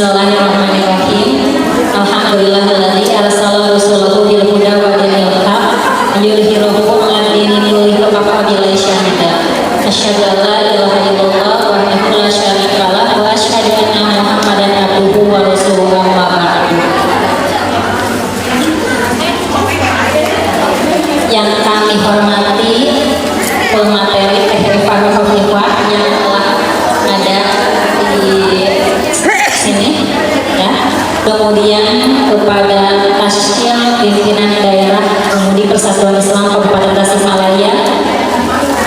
Bismillahirrahmanirrahim. Alhamdulillahilladzi arsala rasulahu bil huda wa dinil haq liyudhhirahu 'ala dini kullihi wa kafa billahi shahida. Asyhadu an la ilaha illallah wahdahu la syarika lah wa asyhadu anna Muhammadan abduhu wa rasuluhu amma ba'du. Yang kami hormati pemateri Rifan Khofifah yang telah ada di sini ya. Kemudian kepada Tasya pimpinan daerah Pemudi Persatuan Islam Kabupaten Tasikmalaya,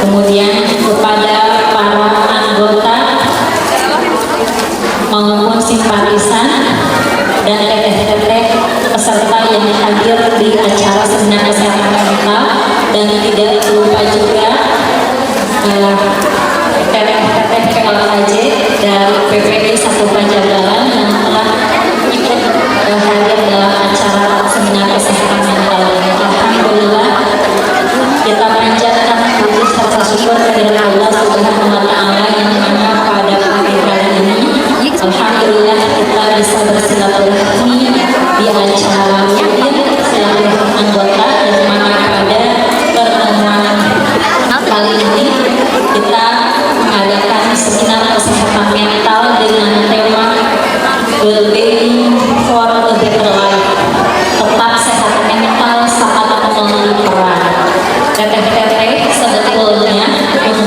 kemudian kepada para anggota maupun simpatisan dan teteh-teteh peserta yang hadir di acara seminar kesehatan mental, dan tidak lupa juga teteh-teteh PLKJ dari PPI 1 Panjagalan yang telah ikut hadir dalam acara seminar kesehatan mental ini. Alhamdulillah, kita panjatkan puji serta syukur kehadirat Allah Subhanahu wa Ta'ala yang mana pada pagi hari ini alhamdulillah kita bisa bersilaturahmi di acara silaturahmi anggota, yang mana pada pertemuan kali ini kita mengadakan seminar kesehatan mental dengan tema Well-being for a Better Life. Tetap sehat mental saat memenuhi peran. Teteh-teteh sebetulnya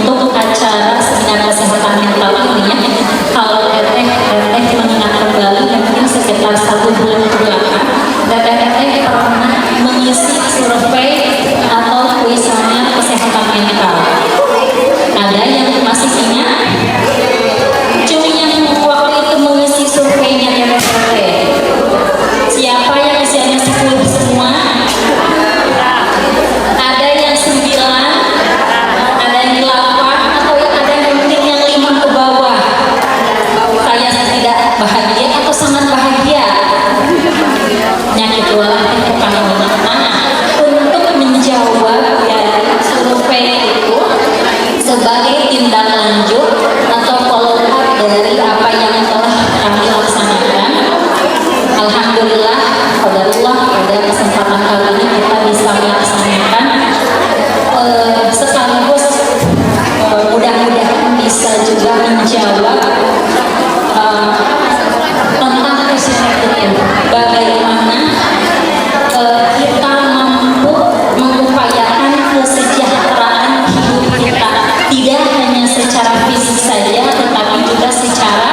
untuk acara seminar kesehatan mental ini, kalau teteh-teteh mengingat kembali mungkin sekitar 1 bulan kebelakang, teteh-teteh pernah mengisi survei atau kuesioner kesehatan mental. Ada yang masih ingat? Cuma yang waktu itu mengisi surveinya teteh-teteh, siapa yang usianya 10 semua? Ada yang 9, ada yang 8, atau ada yang mungkin yang 5 ke bawah? Saya tidak bahagia atau sangat bahagia? Nyakit walah bukan untuk menjawab dari survei itu sebagai tindak lanjut atau follow up dari apa yang telah kami laksanakan. Alhamdulillah, qadarullah, pada kesempatan kali ini kita bisa melaksanakan sekaligus mudah-mudahan bisa juga menjawab tentang kuesioner itu, bagaimana kita mampu mengupayakan kesejahteraan hidup kita, tidak hanya secara fisik saja tetapi juga secara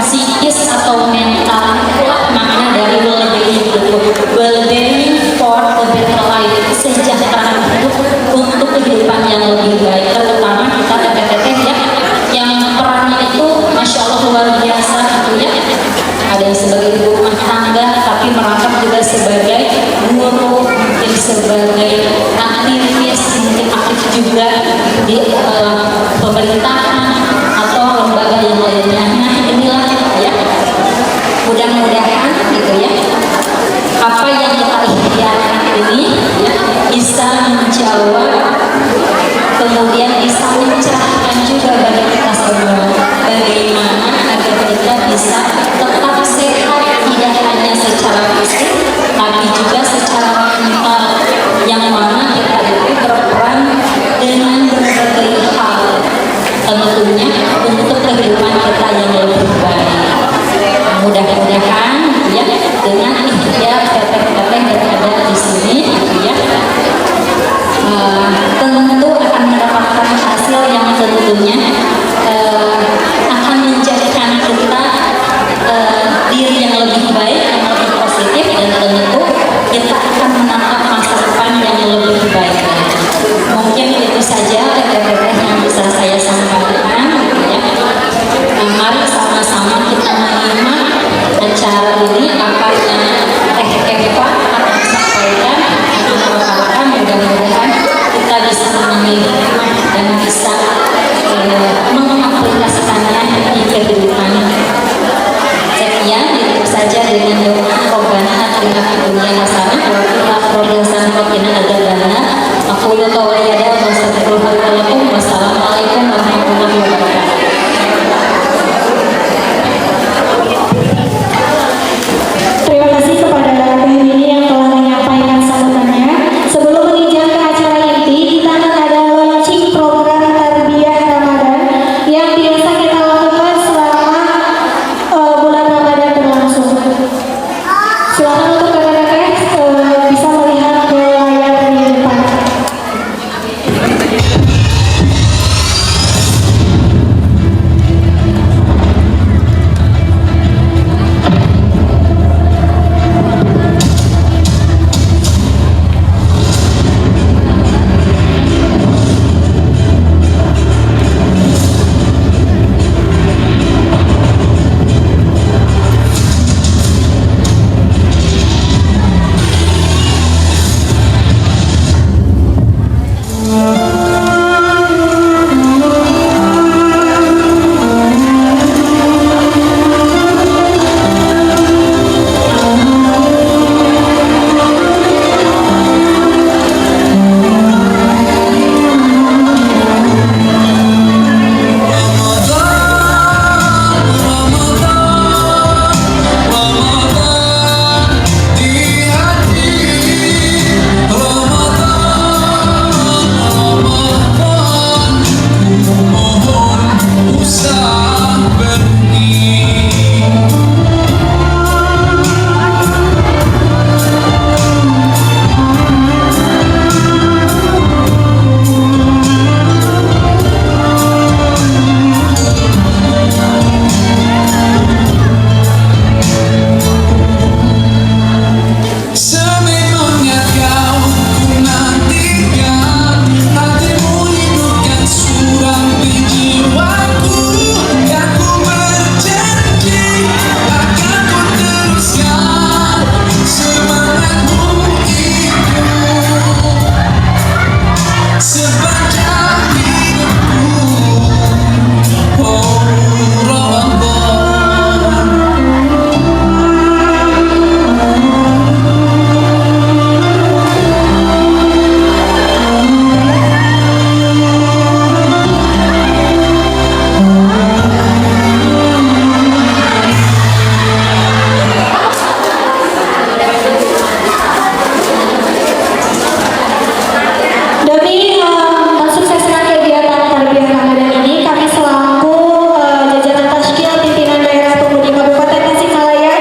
psikis atau mental. Itulah makna dari well-being itu, well-being for a better life, kesejahteraan hidup untuk kehidupan yang lebih baik. Terutama kita teteh-teteh ya, yang perannya itu masya Allah luar biasa gitu ya. Ada yang sebagai ibu rumah tangga tapi merangkap juga sebagai guru, mungkin sebagai aktivis, mungkin aktif juga di pemerintahan atau lembaga yang lainnya. Nah inilah ya, mudah-mudahan gitu ya, apa yang kita ikhtiarkan ini ya, bisa menjawab, kemudian bisa mencerahkan juga bagi kita semua, bagaimana agar kita bisa tetap sehat, tidak hanya secara fisik tapi juga secara mental, yang mana kita itu berperan dengan berbagai hal tentunya untuk kehidupan kita yang lebih baik. Mudah-mudahan ya, dengan ikhtiar teteh-teteh yang ada di sini ya, tentu akan mendapatkan hasil yang tentunya akan menjadikan kita diri yang lebih baik, yang lebih positif, dan tentu kita akan menatap masa depan yang lebih baik. Mungkin itu saja teteh-teteh yang bisa saya sampaikan ya. Mari sama-sama kita menyimak acara ini, apa yang Teh Eva akan sampaikan, akan mudah-mudahan kita bisa memilih dan bisa mengaplikasikannya di kehidupan. Sekian, itu saja dengan doa Robbana atina fid dunya hasanah wa fil akhirati hasanah wa qina adzabannar. Aku qawli hadza wa astaghfirullaha. Wassalamualaikum warahmatullahi wabarakatuh. sepanjang hidupku. Oh Ramadan, Demi mensukseskan kegiatan tarbiyah Ramadan ini, kami selaku jajaran Tashkil Pimpinan Daerah Pemudi Kabupaten Tasikmalaya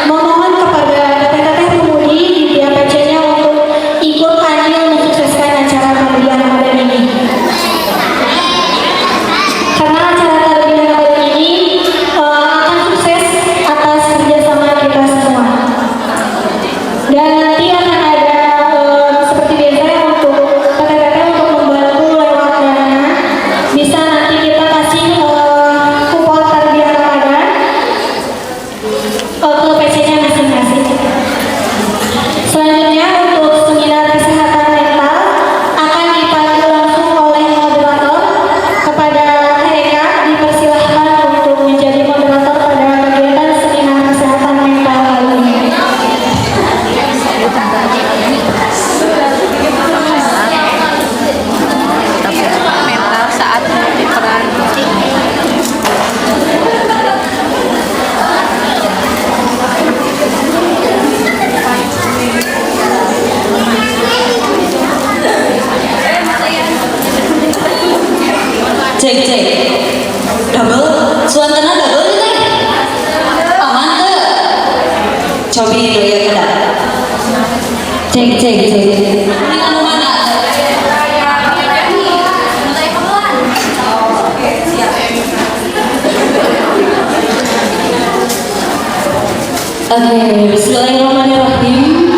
memohon kepada teteh pemudi di DPC-nya untuk ikut andil mensukseskan acara tarbiyah Ramadan ini. Karena acara tarbiyah Ramadan ini akan sukses atas kerjasama kita semua. Dan nanti akan ada seperti biasa untuk teteh-teteh untuk membantu lewat dana. Bisa nanti kita kasih kupon tarbiyah Ramadan ke PC-nya masing-masing. Selanjutnya untuk seminar kesehatan mental akan dipandu langsung oleh moderator. Kepada mereka dipersilahkan untuk menjadi moderator pada kegiatan seminar kesehatan mental kali ini. mental saat multiperan. Cek double suasana double nih teh aman tuh cobi dulu ya kita cek ini anu mana Oke, bismillahirrahmanirrahim.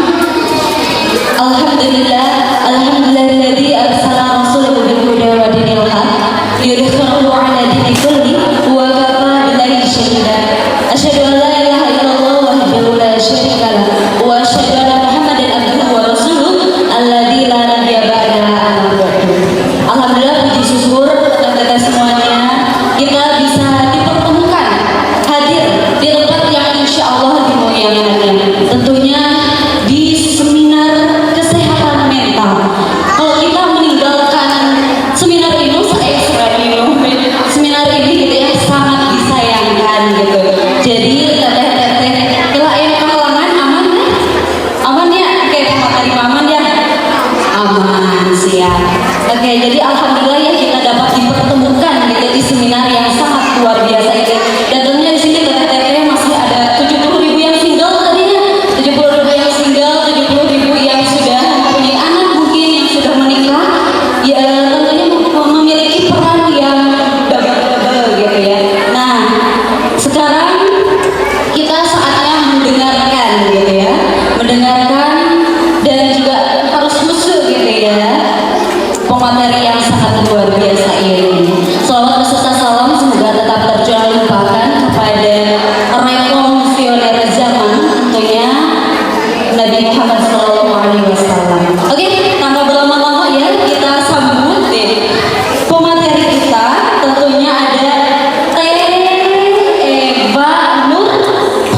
Alhamdulillahilladzi arsala rasulahu bil huda wa dinil haq liyudhhirahu 'ala dini kulli wa kafa billahi shahida. Asyhadu an la ilaha illallah wahdahu la syarika lah wa asyhadu anna Muhammadan abduhu wa rasuluh alladzi la nabiyya ba'dahu amma ba'du. Alhamdulillah, puji syukur kepada semuanya kita bisa dipertemukan hadir di tempat yang insya Allah dimuliakan. Tentunya di seminar kesehatan mental. Kalau kita meninggalkan seminar ini, seminar ini gitu ya, sangat disayangkan gitu. Jadi teteh-teteh kalau yang kehalangan aman ya, kayak pemateri aman ya, aman siap. Oke, jadi alhamdulillah ya kita dapat dipertemukan gitu di seminar yang sangat luar biasa ini. Dan tentunya di sini teteh-teteh masih ada 70.000 yang single tadinya, 70.000 yang single, 70.000 yang sudah mempunyai anak mungkin yang sudah menikah, ya tentunya memiliki peran yang double gitu ya. Nah, sekarang kita saatnya mendengarkan gitu ya, mendengarkan dan juga harus khusyuk gitu ya. Pemateri yang sangat luar biasa ini. Salawat beserta salam semoga tetap terjual limpahkan kepada revolusioner zaman, tentunya Nabi Muhammad SAW. Oke, tanpa berlama-lama ya, kita sambut deh pemateri kita. Tentunya ada Teh Eva Nur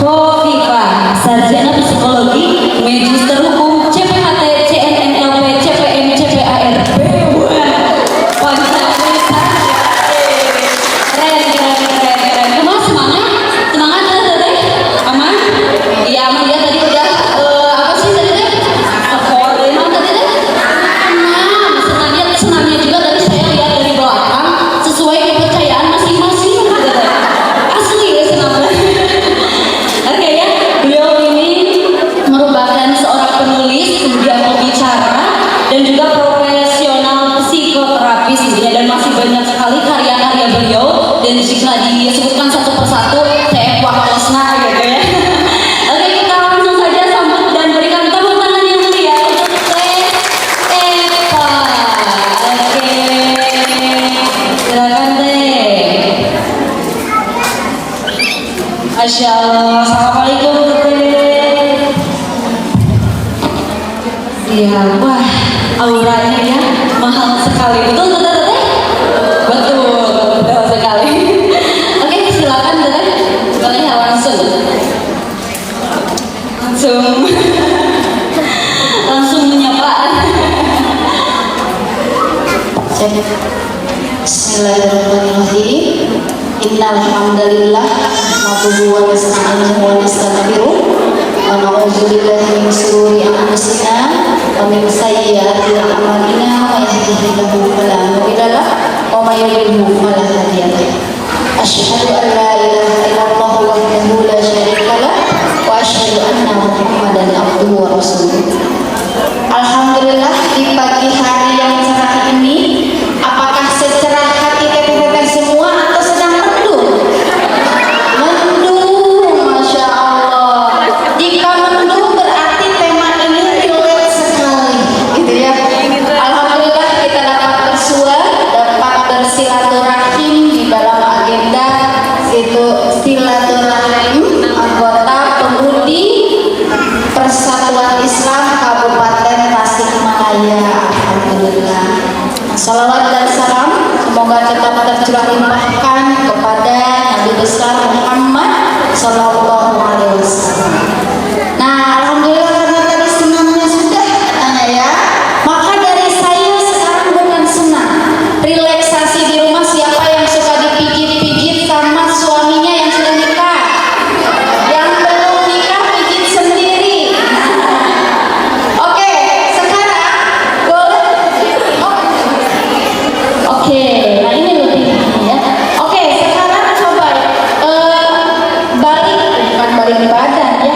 Khofifah, sarjana psikologi, magister hukum, CPHT, CNNLP, CPM, CPARP. Wah, wanita sekali. Betul betul Teteh? Betul sekali. Oke, silakan Teteh. Teteh langsung langsung menyapa. Cek. Bismillahirrahmanirrahim. Innal hamdalillah nahmaduhu wa nasta'inuhu wa nastaghfiruh wa na'udzu billahi min shururi anfusina wa min sayyiati a'malina may yahdihillahu fala mudilla lahu wa may yudlilhu fala hadiya lahu. Asyhadu an la ilaha illallah wahdahu la syarika lahu wa asyhadu anna Muhammadan abduhu wa rasuluh. Alhamdulillah di pagi hari yang cerah ini, apakah secerah hati teteh semua atau sedang mendung? Mendung, masya Allah. Jika mendung berarti tema ini relate sekali, gitu ya. Alhamdulillah kita dapat bersua, dapat bersilaturahim di dalam agenda itu silaturahim anggota pemudi Persatuan Islam Kabupaten Tasikmalaya. Alhamdulillah. Salawat dan salam semoga tetap tercurah limpahkan kepada Nabi besar Muhammad Sallallahu Alaihi Wasallam. Nah, alhamdulillah karena tadi senangnya sudah katanya ya. Maka dari saya sekarang bukan senang. Relaksasi di rumah, siapa yang suka dipijit-pijit sama suaminya yang sudah nikah? Yang belum nikah pijit sendiri. Oke, sekarang boleh. Oke, nah ini lebih ya. Oke, sekarang coba balik, bukan balik badan ya.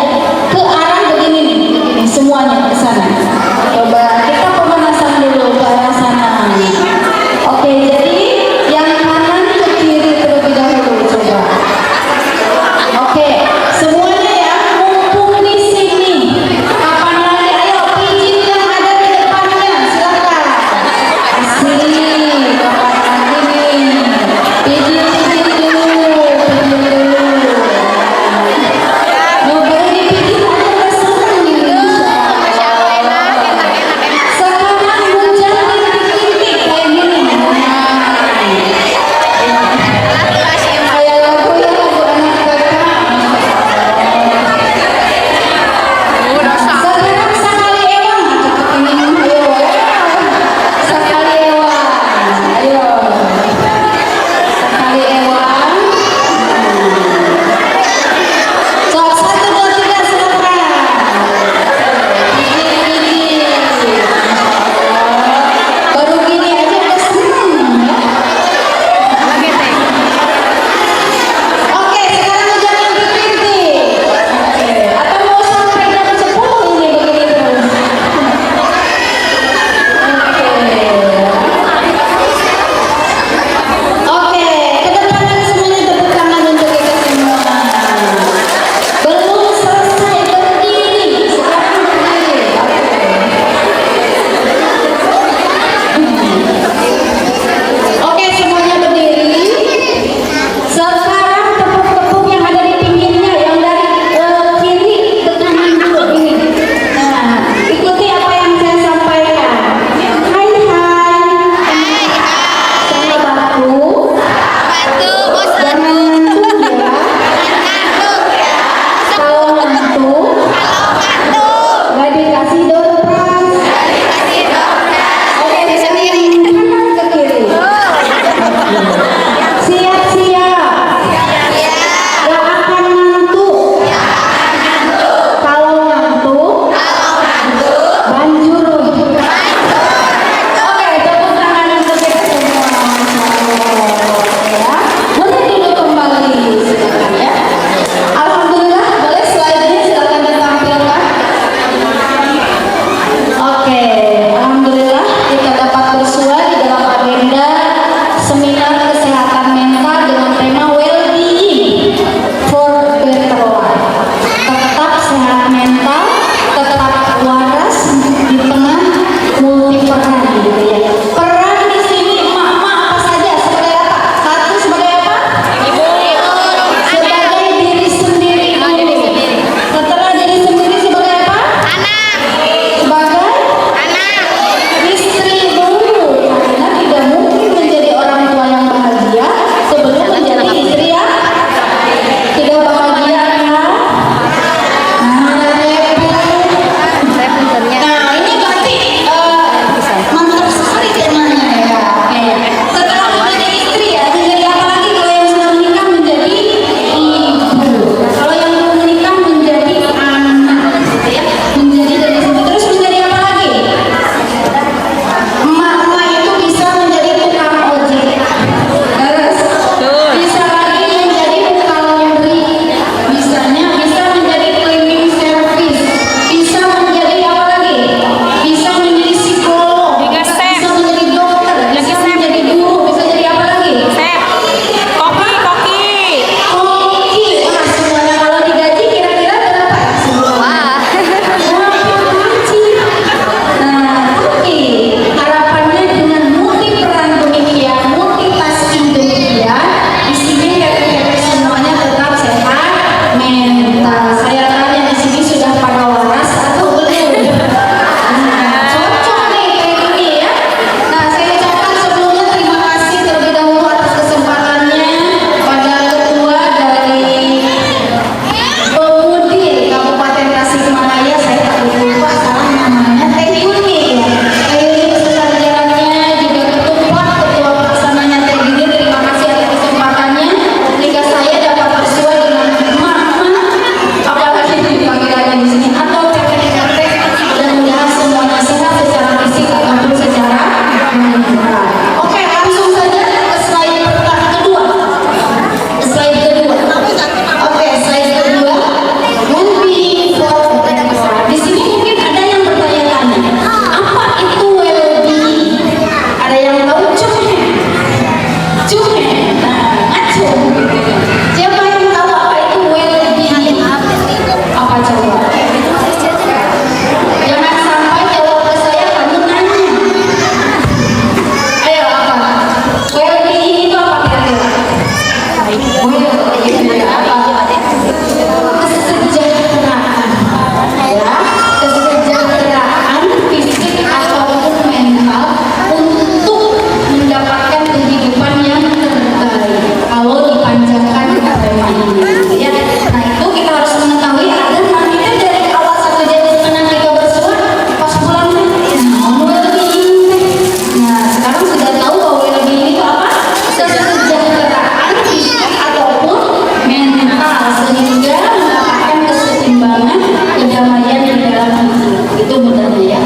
sudah tahu bahwa well-being itu apa? Kesejahteraan fisik ataupun mental, sehingga mendapatkan keseimbangan, kedamaian di dalam hidup. Itu mudahnya ya.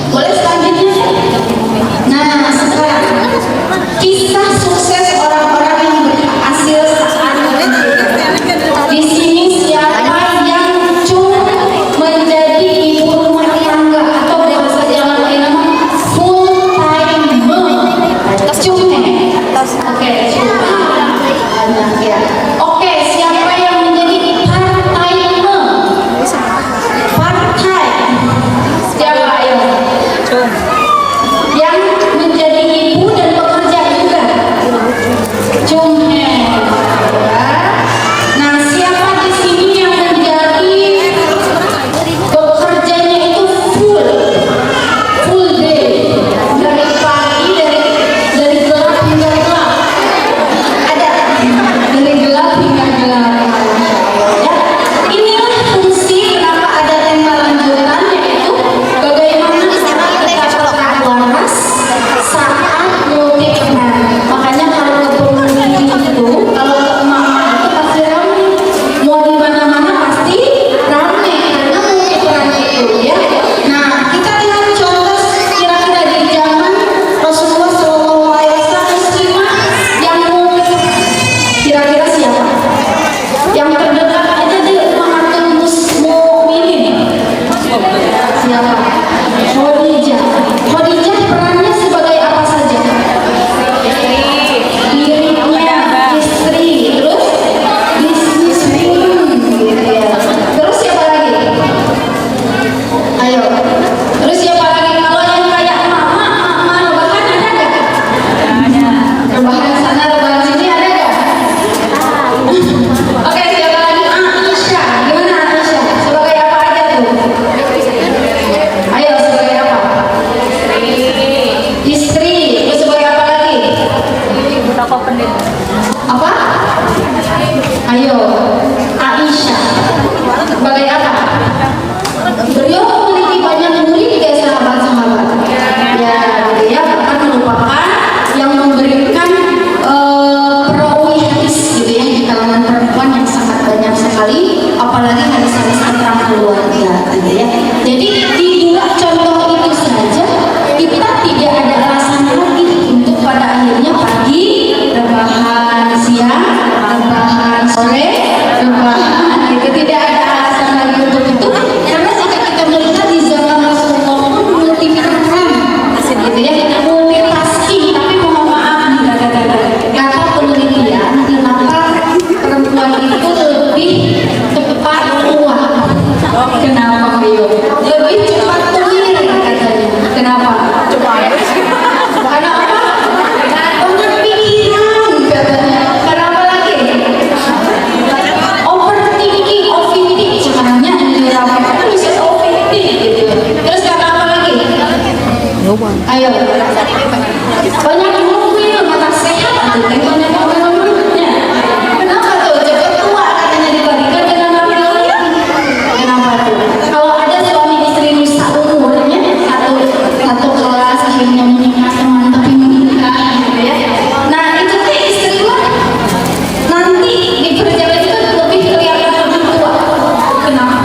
Boleh selanjutnya? Nah, sekarang kisah sukses orang-orang yang berhasil saat di sini siapa yang menjadi ibu rumah tangga atau bahasa Jawa lainnya full time mom. Oke, banyak ya. Oke, siapa yang menjadi part time mom? Part time. Siapa ayo? Yang menjadi ibu dan bekerja juga. Cumhe. Nah, siapa di sini yang menjadi bekerjanya itu full day, dari pagi, dari gelap hingga gelap? Ada dari gelap hingga gelap. Ya, inilah fungsi kenapa ada tema lanjutan, yaitu bagaimana kita tetap waras saat multi peran. Makanya kalau ke penghuni itu, kalau ke mama itu pasti ramai, mau di mana-mana pasti ramai karena multi peran itu ya. Nah, kita lihat contoh kira-kira di zaman Rasulullah SAW, muslimah yang kira-kira siapa? Yang terdekat aja di Ummahatul Mukminin. Siapa? Khadijah. Khadijah perannya sebagai apa saja? Dirinya istri, terus bisniswoman gitu ya. Terus siapa lagi? Ayo. Terus siapa lagi? Kalau yang kayak mama rebahan ada nggak? Ada. Rebahan sana, rebahan sini ada nggak? Oke, siapa lagi? Aisyah. Gimana Aisyah? Sebagai apa aja tuh? Ayo, sebagai apa? Istri. Terus sebagai apa lagi? Apa? Ayo, Aisyah. Sebagai apa? Beliau memiliki banyak murid ya sahabat-sahabat. Ya, dia bahkan merupakan yang memberikan perawi hadis gitu ya di kalangan perempuan yang sangat banyak sekali, apalagi hadis-hadis tentang keluarga gitu ya. Jadi di dua contoh itu saja kita tidak ada alasan lagi untuk pada akhirnya pagi rebahan, siang rebahan, sore rebahan, gitu. Tidak ada alasan lagi untuk itu karena jika kita melihat di zaman Rasulullah pun multi peran gitu ya, multitasking. Tapi mohon maaf nih kata penelitian, kenapa perempuan itu lebih cepat tua? Kenapa Bio? Lebih cepat tuir katanya. Kenapa? Karena apa? Banyak pikiran katanya. Karena apa lagi? Overthinking, overthinking. Sebenarnya ini apa? Kan bisa overthinking gitu. Terus karena apa lagi? Ayo. Banyak mobil, mata sehat, banyak mobil-mobilnya. Kenapa tuh? Cepat tua katanya dibandingkan dengan laki-laki. Kenapa tuh? Kalau ada suami istri lusa umurnya satu kelas akhirnya menikah teman tapi menikah gitu ya. Nah itu tuh istri lo nanti di perjalanan itu lebih kelihatan lebih tua. Kenapa?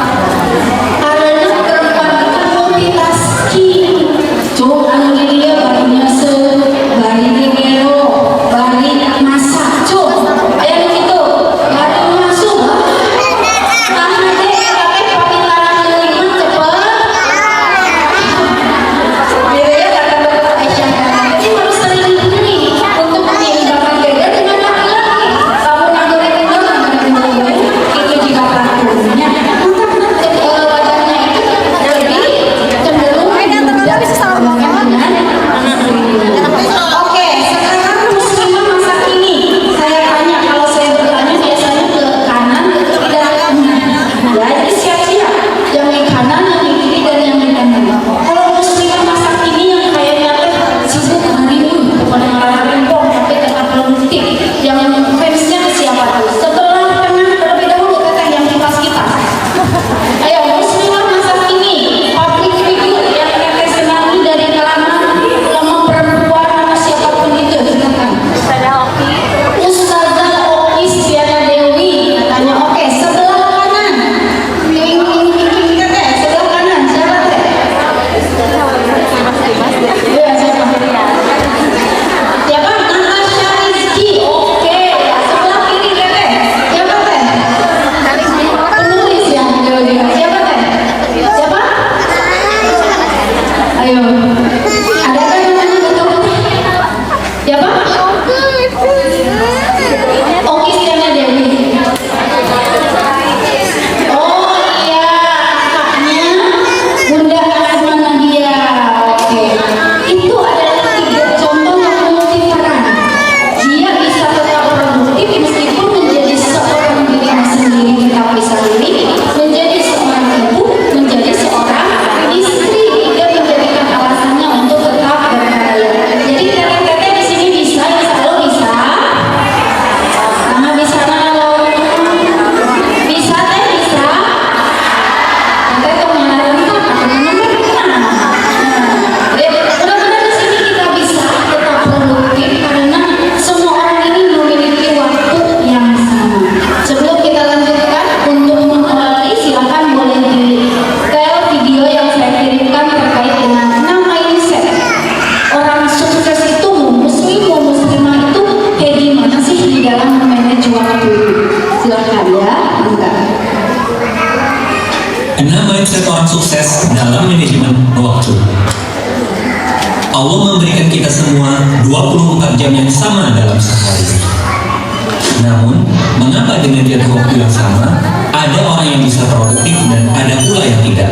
Karena perempuan itu multitasking. Coba dia barunya bari gero, bari masak, ayo gitu, bari masuk. Karena dia pakai pamilaran lima cepet. Gitu ya kata Dokter Aisyah. Jadi harus sering ini untuk menyeimbangkan beda dengan laki-laki. Kamu nagore itu juga pelakunya. Maka badannya itu lebih cenderung muda dibandingkan dengan istrinya. Oke, sekarang muslimah masa kini. Saya tanya, kalau saya bertanya biasanya ke kanan, ke kiri, dan ya, jadi siap-siap. Yang di kanan, yang di kiri, dan yang di kanan. Kalau muslimah masa kini yang kayaknya sibuk hari ini, bukan yang rempong, tapi tetap lentik. Yang fansnya siapa tuh? Sebelah kanan terlebih dahulu, teteh yang kipas-kipas. Ayo, muslimah masa kini, public figure yang teteh senangi dari kalangan perempuan produktif karena semua orang ini memiliki waktu yang sama. Sebelum kita lanjutkan, untuk mengenali silahkan boleh di-tel video yang saya kirimkan terkait dengan 6 mindset orang sukses itu, muslim mau muslimah itu kayak gimana sih di dalam memanage waktu. Silahkan ya, enggak. 6 mindset orang sukses dalam manajemen waktu. Allah memberikan kita semua 24 jam yang sama dalam sehari. Namun, mengapa dengan jadwal waktu yang sama, ada orang yang bisa produktif dan ada pula yang tidak?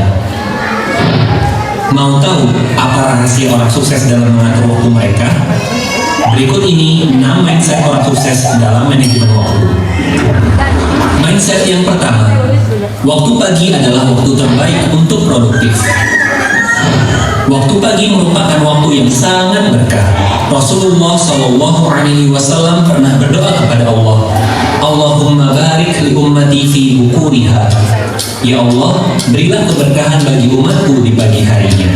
Mau tahu apa rahasia orang sukses dalam mengatur waktu mereka? Berikut ini 6 mindset orang sukses dalam manajemen waktu. Mindset yang pertama, waktu pagi adalah waktu terbaik untuk produktif. Waktu pagi merupakan waktu yang sangat berkah. Rasulullah Shallallahu Alaihi Wasallam pernah berdoa kepada Allah, Allahumma barik li ummati fi bukuriha. Ya Allah, berilah keberkahan bagi umatku di pagi harinya.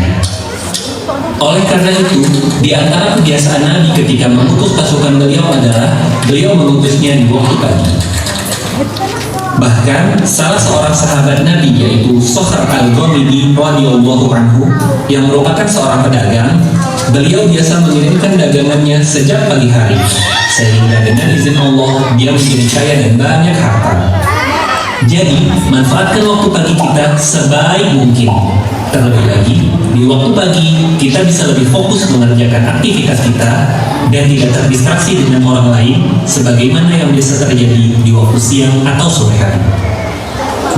Oleh karena itu, di antara kebiasaan Nabi ketika mengutus pasukan beliau adalah beliau mengutusnya di waktu pagi. Bahkan salah seorang sahabat Nabi yaitu Sokhr al-Ghamidi radhiyallahu anhu yang merupakan seorang pedagang, beliau biasa mengirimkan dagangannya sejak pagi hari sehingga dengan izin Allah dia menjadi kaya dan banyak harta. Jadi manfaatkan waktu pagi kita sebaik mungkin. Terlebih lagi di waktu pagi kita bisa lebih fokus mengerjakan aktivitas kita dan tidak terdistraksi dengan orang lain sebagaimana yang biasa terjadi di waktu siang atau sore hari.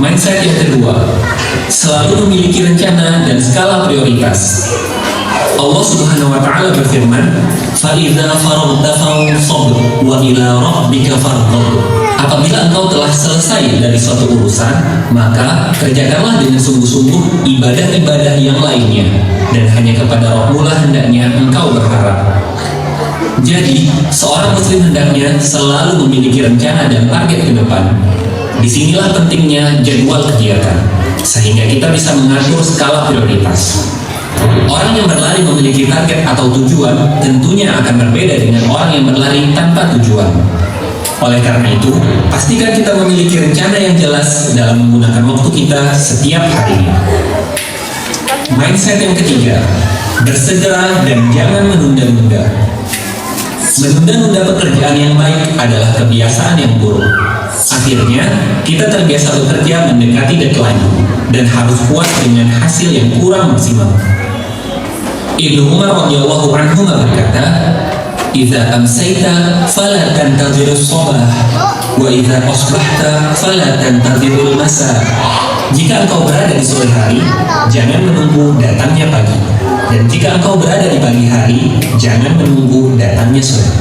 Mindset yang kedua, selalu memiliki rencana dan skala prioritas. Allah Subhanahu wa taala berfirman, "Fa-idza faraghta fansab wa ila rabbika farghab." Apabila engkau telah selesai dari suatu urusan, maka kerjakanlah dengan sungguh-sungguh ibadah-ibadah yang lainnya, dan hanya kepada Rabbmu lah hendaknya engkau berharap. Jadi, seorang muslim hendaknya selalu memiliki rencana dan target ke depan. Disinilah pentingnya jadwal kegiatan, sehingga kita bisa mengatur skala prioritas. Orang yang berlari memiliki target atau tujuan tentunya akan berbeda dengan orang yang berlari tanpa tujuan. Oleh karena itu, pastikan kita memiliki rencana yang jelas dalam menggunakan waktu kita setiap harinya. Mindset yang ketiga, bersegera dan jangan menunda-nunda. Menunda-nunda pekerjaan yang baik adalah kebiasaan yang buruk. Akhirnya, kita terbiasa bekerja mendekati deadline dan harus puas dengan hasil yang kurang maksimal. Ibnu Umar radhiyallahu anhu berkata, "Idza amsayta fala tantazirus sabah, wa idza asbahta fala tantazirul masa." Jika engkau berada di sore hari, jangan menunggu datangnya pagi. Dan jika engkau berada di pagi hari, jangan menunggu datangnya sore.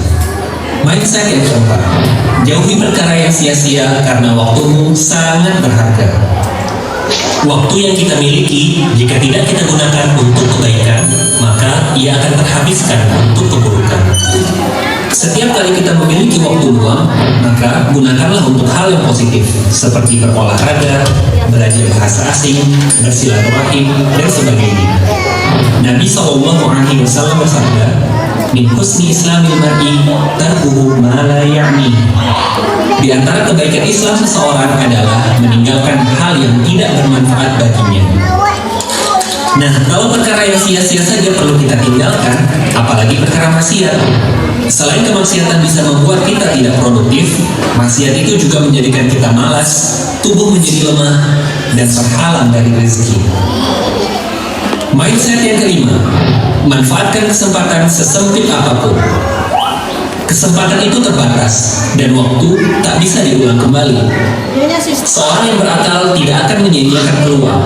Mindset yang keempat, jauhi perkara yang sia-sia karena waktumu sangat berharga. Waktu yang kita miliki, jika tidak kita gunakan untuk kebaikan, maka ia akan terhabiskan untuk keburukan. Setiap kali kita memiliki waktu luang, maka gunakanlah untuk hal yang positif, seperti berolahraga, belajar bahasa asing, bersilaturahim, dan sebagainya. Nabi SAW bersabda, "Min husni islamil mar'i tarkuhu ma la ya'ni." Di antara kebaikan Islam seseorang adalah meninggalkan hal yang tidak bermanfaat baginya. Nah, kalau perkara yang sia-sia saja perlu kita tinggalkan, apalagi perkara maksiat. Selain kemaksiatan bisa membuat kita tidak produktif, maksiat itu juga menjadikan kita malas, tubuh menjadi lemah, dan terhalang dari rezeki. Mindset yang kelima, manfaatkan kesempatan sesempit apapun. Kesempatan itu terbatas dan waktu tak bisa diulang kembali. Seorang yang berakal tidak akan menyia-nyiakan peluang,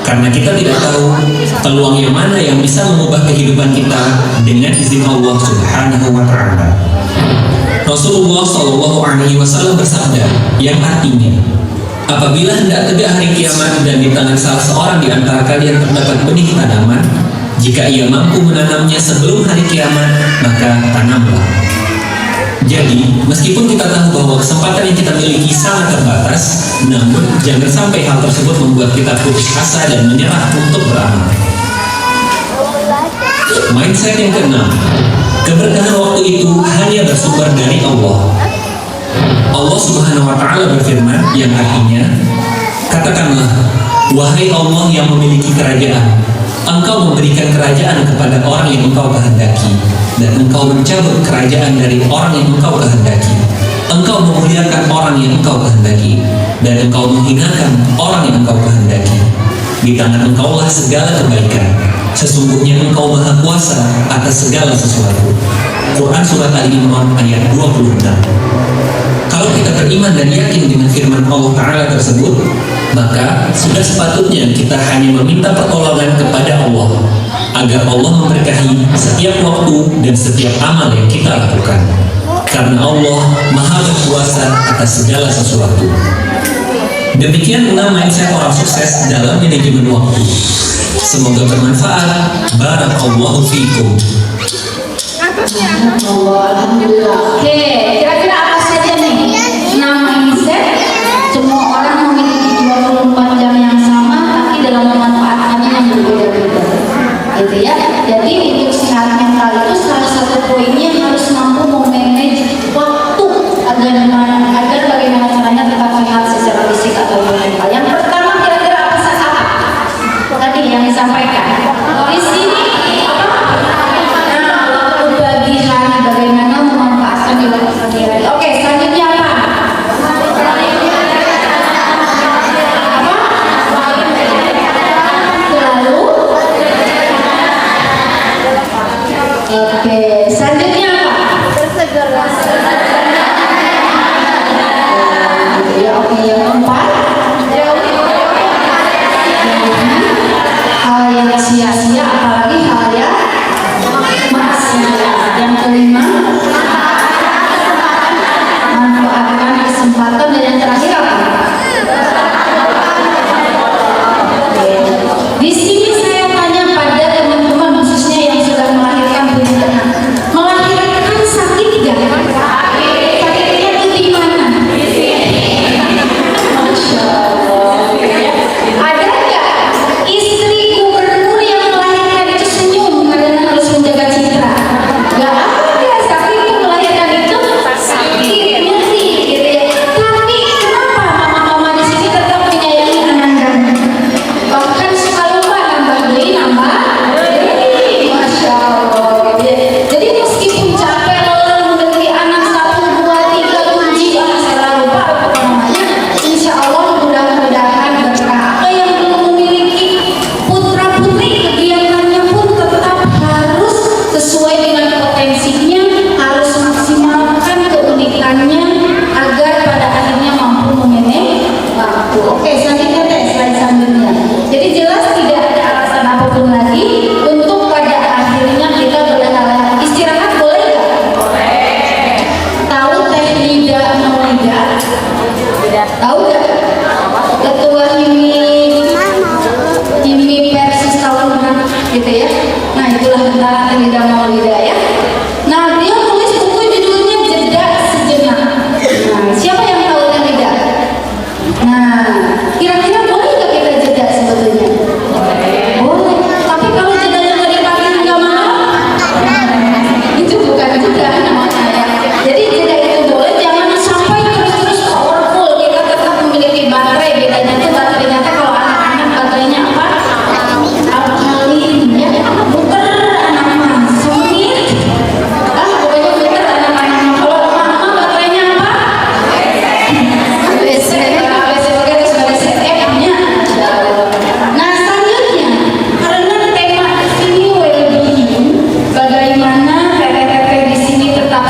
karena kita tidak tahu peluang yang mana yang bisa mengubah kehidupan kita dengan izin Allah Subhanahu wa taala. Rasulullah Shallallahu Alaihi Wasallam bersabda yang artinya, apabila hendak tegak hari kiamat dan di tangan salah seorang di antara kalian terdapat benih tanaman, jika ia mampu menanamnya sebelum hari kiamat, maka tanamlah. Jadi, meskipun kita tahu bahwa kesempatan yang kita miliki sangat terbatas, namun jangan sampai hal tersebut membuat kita putus asa dan menyerah untuk beramal. Mindset yang keenam, Keberkahan waktu itu hanya bersumber dari Allah. Allah Subhanahu wa Ta'ala berfirman yang artinya, katakanlah, wahai Allah yang memiliki kerajaan, Engkau memberikan kerajaan kepada orang yang Engkau kehendaki, dan Engkau mencabut kerajaan dari orang yang Engkau kehendaki. Engkau memuliakan orang yang Engkau kehendaki, dan Engkau menghinakan orang yang Engkau kehendaki. Di tangan Engkaulah segala kebaikan. Sesungguhnya Engkau Maha Kuasa atas segala sesuatu. Quran Surat Ali Imran ayat 26. Kalau kita beriman dan yakin dengan firman Allah Ta'ala tersebut, maka sudah sepatutnya kita hanya meminta pertolongan kepada Allah agar Allah memberkahi setiap waktu dan setiap amal yang kita lakukan, karena Allah Maha berkuasa atas segala sesuatu. Demikian 6 mindset orang sukses dalam manajemen waktu. Semoga bermanfaat. Barakallahu fiikum. Alhamdulillah. Oke, kira-kira apa saja nih 6 mindset? Semua orang memiliki 24 jam yang sama, tapi dalam memanfaatkannya yang berbeda-beda, gitu ya. Jadi untuk sehat mental itu salah satu poinnya harus mampu memanage waktu agar bagaimana caranya tetap sehat secara fisik atau mental. Yang pertama kira-kira apa saja? Tadi yang disampaikan di sini bagi hari bagaimana memanfaatkan di waktu pagi hari. Oke, selanjutnya apa? Lalu oke, selanjutnya apa? Ya, oke, yang keempat hal yang sia-sia, apalagi hal yang maksiat. Yang kelima manfaatkan kesempatan, dan yang terakhir apa? Di sini saya tanya pada teman-teman khususnya yang sudah melahirkan baby anak. Melahirkan sakit gak? Sakitnya itu di mana? Masya Allah. Ada gak istri gubernur yang melahirkan itu senyum karena harus menjaga citra? Gak ada. Tapi itu melahirkan itu sakit, nyeri, gitu ya. Tapi kenapa mama-mama di sini tetap menyayangi anak-anaknya? Bahkan suka lupa nambah beli, nambah beli. Masya Allah, gitu ya. Jadi meskipun capek lelah memiliki anak 1, 2, 3, 7, salah lupa apa namanya, insya Allah mudah-mudahan berkah. Atau yang belum memiliki putra putri, kegiatannya pun tetap harus sesuai dengan potensinya, harus maksimalkan keunikannya agar pada akhirnya mampu memanage waktu. Oke, selanjutnya slide selanjutnya. Jadi jelas tidak ada alasan apapun lagi untuk pada akhirnya kita berlelah. Istirahat boleh nggak? Boleh. Tahu teh Lida Maulida? Tahu nggak? Ketua Himi Persis tahun berapa gitu ya? Nah itulah tentara teh Lida Maulida ya. Nah dia tulis buku judulnya Jeda Sejenak. Nah siapa yang tahu teh Lida? Nah kira-kira boleh nggak kita jeda sebetulnya? Boleh. Tapi kalau jedanya dari pagi hingga malam, itu bukan jeda namanya ya. Jadi jeda itu boleh, jangan sampai terus-terus powerful. Kita tetap memiliki baterai. Bedanya tuh baterainya tuh kalau anak-anak baterainya apa? Alkalin ya. Muter anak mah sengit. Pokoknya muter anak-anak. Kalau mama baterainya apa? ABCD terus ABCD-nya. Nah selanjutnya, karena tema di sini well-being, bagaimana PPPP di sini tetap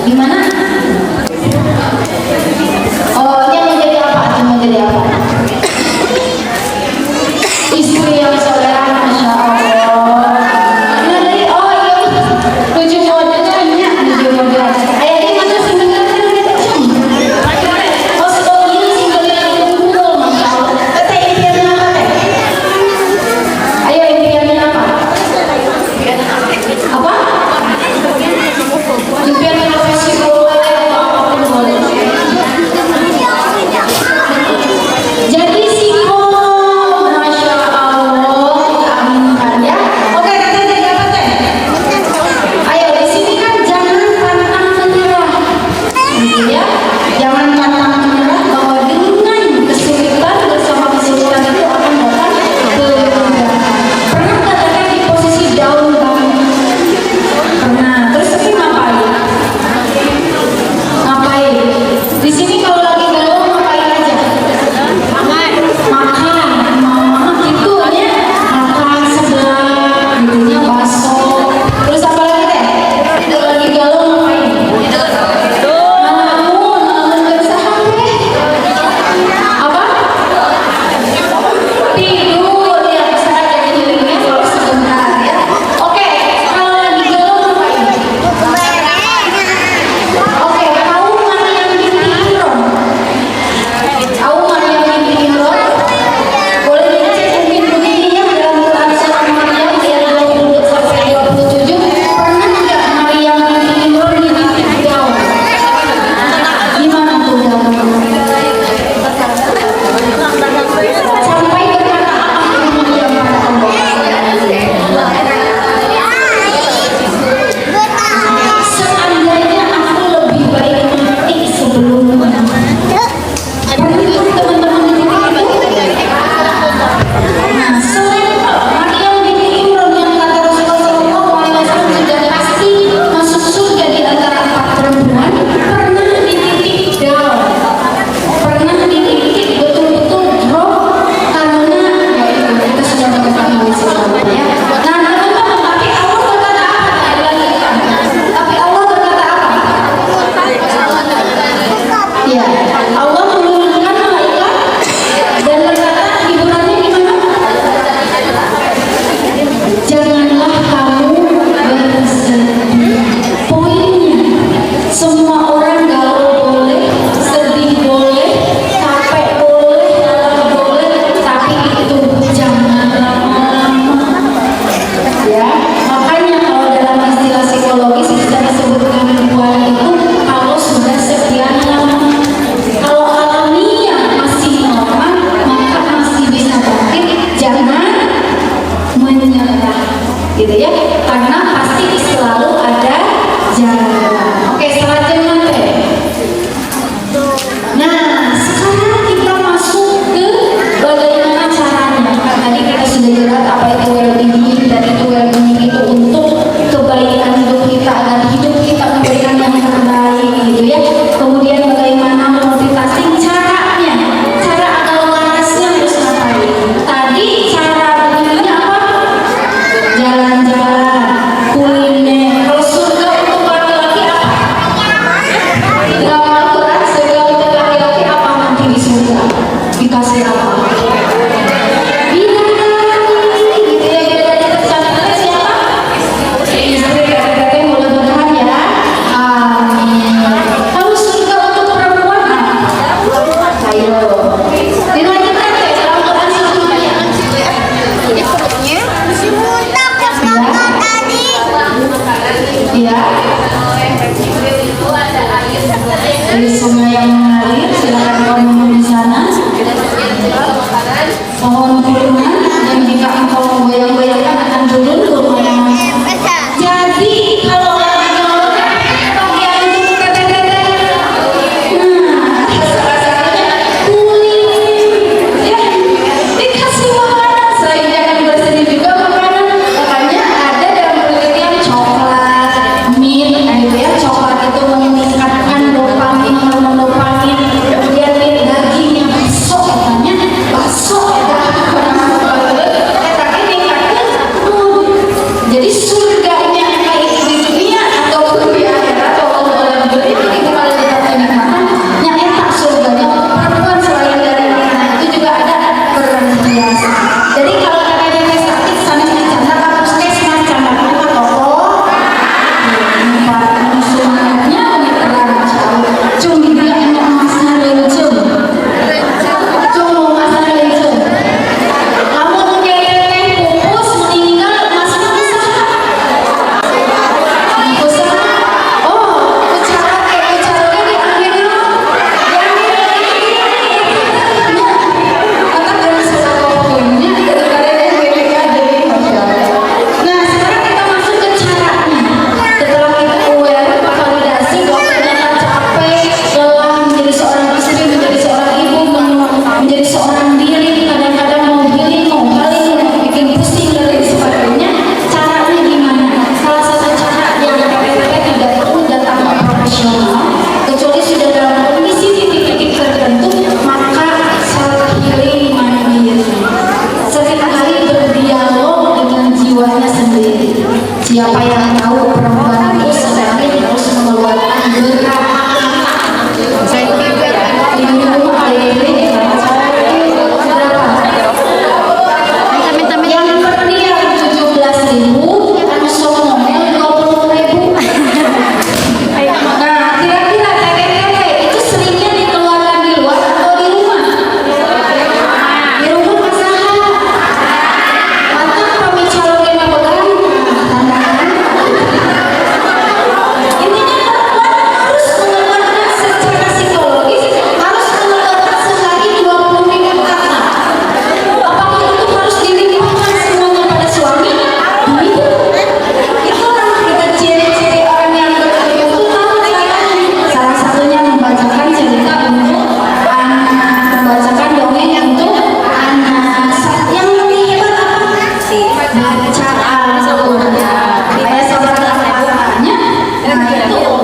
Gimana? Oh, dia mau jadi apa? Dia mau jadi apa? Istri yang soleha, masya Allah. Nah, dari oh iya, tujuh modelnya, tujuh model. Ayah ini mana single oh sebagian single yang unggul, masya Allah. Teh impiannya apa teh? Ayo impiannya apa? Apa? Impian profesi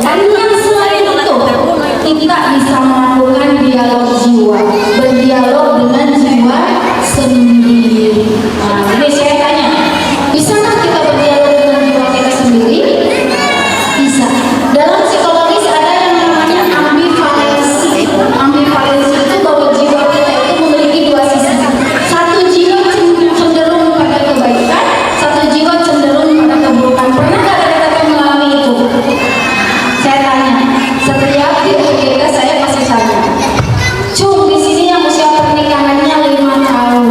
Dan yang selain itu, kita bisa melakukan dialog jiwa, berdialog dengan jiwa sendiri. Nah, ini saya tanya, bisakah kita berdialog dengan jiwa kita sendiri? Bisa. Dalam psikologis ada yang namanya ambivalensi. Ambivalensi itu bahwa jiwa kita itu memiliki dua sisi. Satu jiwa cenderung pada kebaikan, satu jiwa cenderung pada keburukan. Pernah nggak ada kita mengalami itu? Saya tanya, setiap di UGK saya pasti tanya. Cung, di sini yang usia pernikahannya 5 tahun.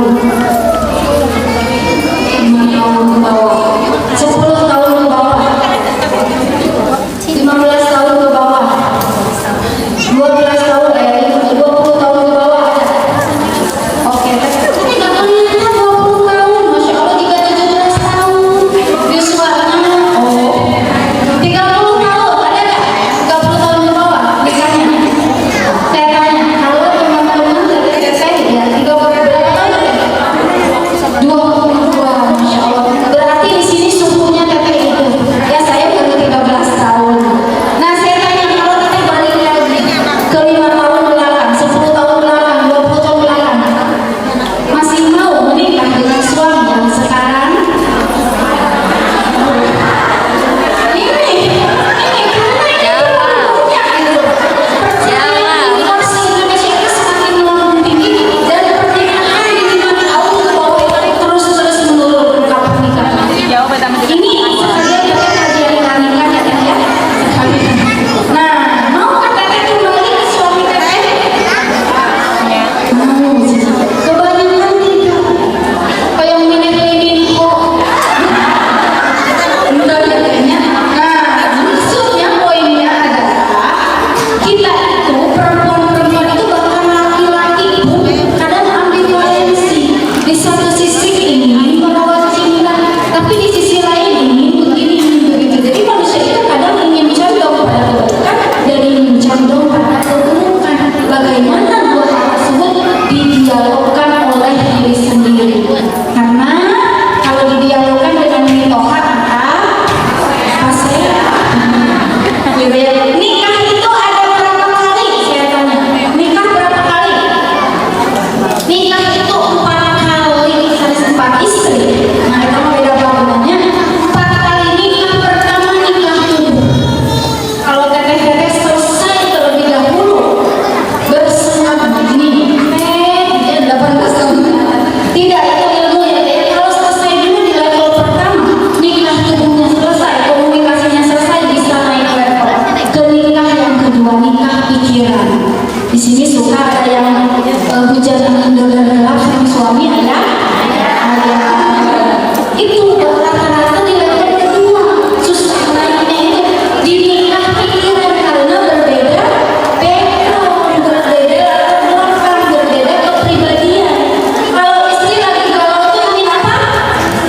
5 tahun ke bawah. 10 tahun ke bawah. 15 tahun ke bawah. 12 tahun, 20 tahun ke bawah. Oke, tapi nggak kelihatan 20 tahun. Masya Allah, jika 17 tahun. Visualnya, 30 tahun, ada nggak? 30 tahun ke bawah, nikahnya. Saya tanya, kalau teman-teman teteh ya, 30 berapa tahun? 22, Masya Allah. Berarti di sini suhunya teteh itu. Ya, saya baru 13 tahun. Nah, saya tanya, kalau teteh balik lagi ke 5 tahun belakang, 10 tahun belakang, 20 tahun belakang, masih mau menikah dengan suami yang sekarang? Ini karena punya gitu. Perceraian di bangsa Indonesia itu semakin melambung tinggi dan pernikahan di 5 tahun ke bawah itu terus menurun angka pernikahan. Jauh pertama juga. Ini sekalian kita kajian nikah ya Teh ya. Nah, mau kan teteh kembali ke suami teteh? Mau sih. Kebanyakan tidak. Kayak milih-milih kok. Enggak ya kayaknya. Nah, maksudnya poinnya adalah kita itu perempuan-perempuan itu bahkan laki-laki pun kadang ambivalensi. Di satu sisi ingin merawat cinta, tapi di sisi lain ingin begini begitu. Jadi manusia itu kadang ingin condong pada kebaikan dan ingin condong pada keburukan. Bagaimana dua hal tersebut didialogkan oleh diri sendiri? Karena kalau didialogkan dengan mitoha pasti nikah itu ada berapa kali? Saya tanya, nikah berapa kali? Nikah itu 4 kali, harus 4 istri. Nah, itu beda bangunannya. 4 kali nikah. Pertama nikah tubuh. Kalau teteh-teteh selesai terlebih dahulu bersengat begini, dia 18 tahun. Tidak, itu ilmu ya Teh. Kalau selesai dulu di level pertama, nikah tubuhnya selesai, komunikasinya selesai, bisa naik level ke nikah yang kedua, nikah pikiran. Di sini suka ada yang hujan angin gelap sama suami ada. Itu rata-rata di level kedua. Susah naiknya itu di nikah pikiran karena berbeda background, berbeda latar belakang, berbeda kepribadian. Kalau istri lagi galau tuh ingin apa?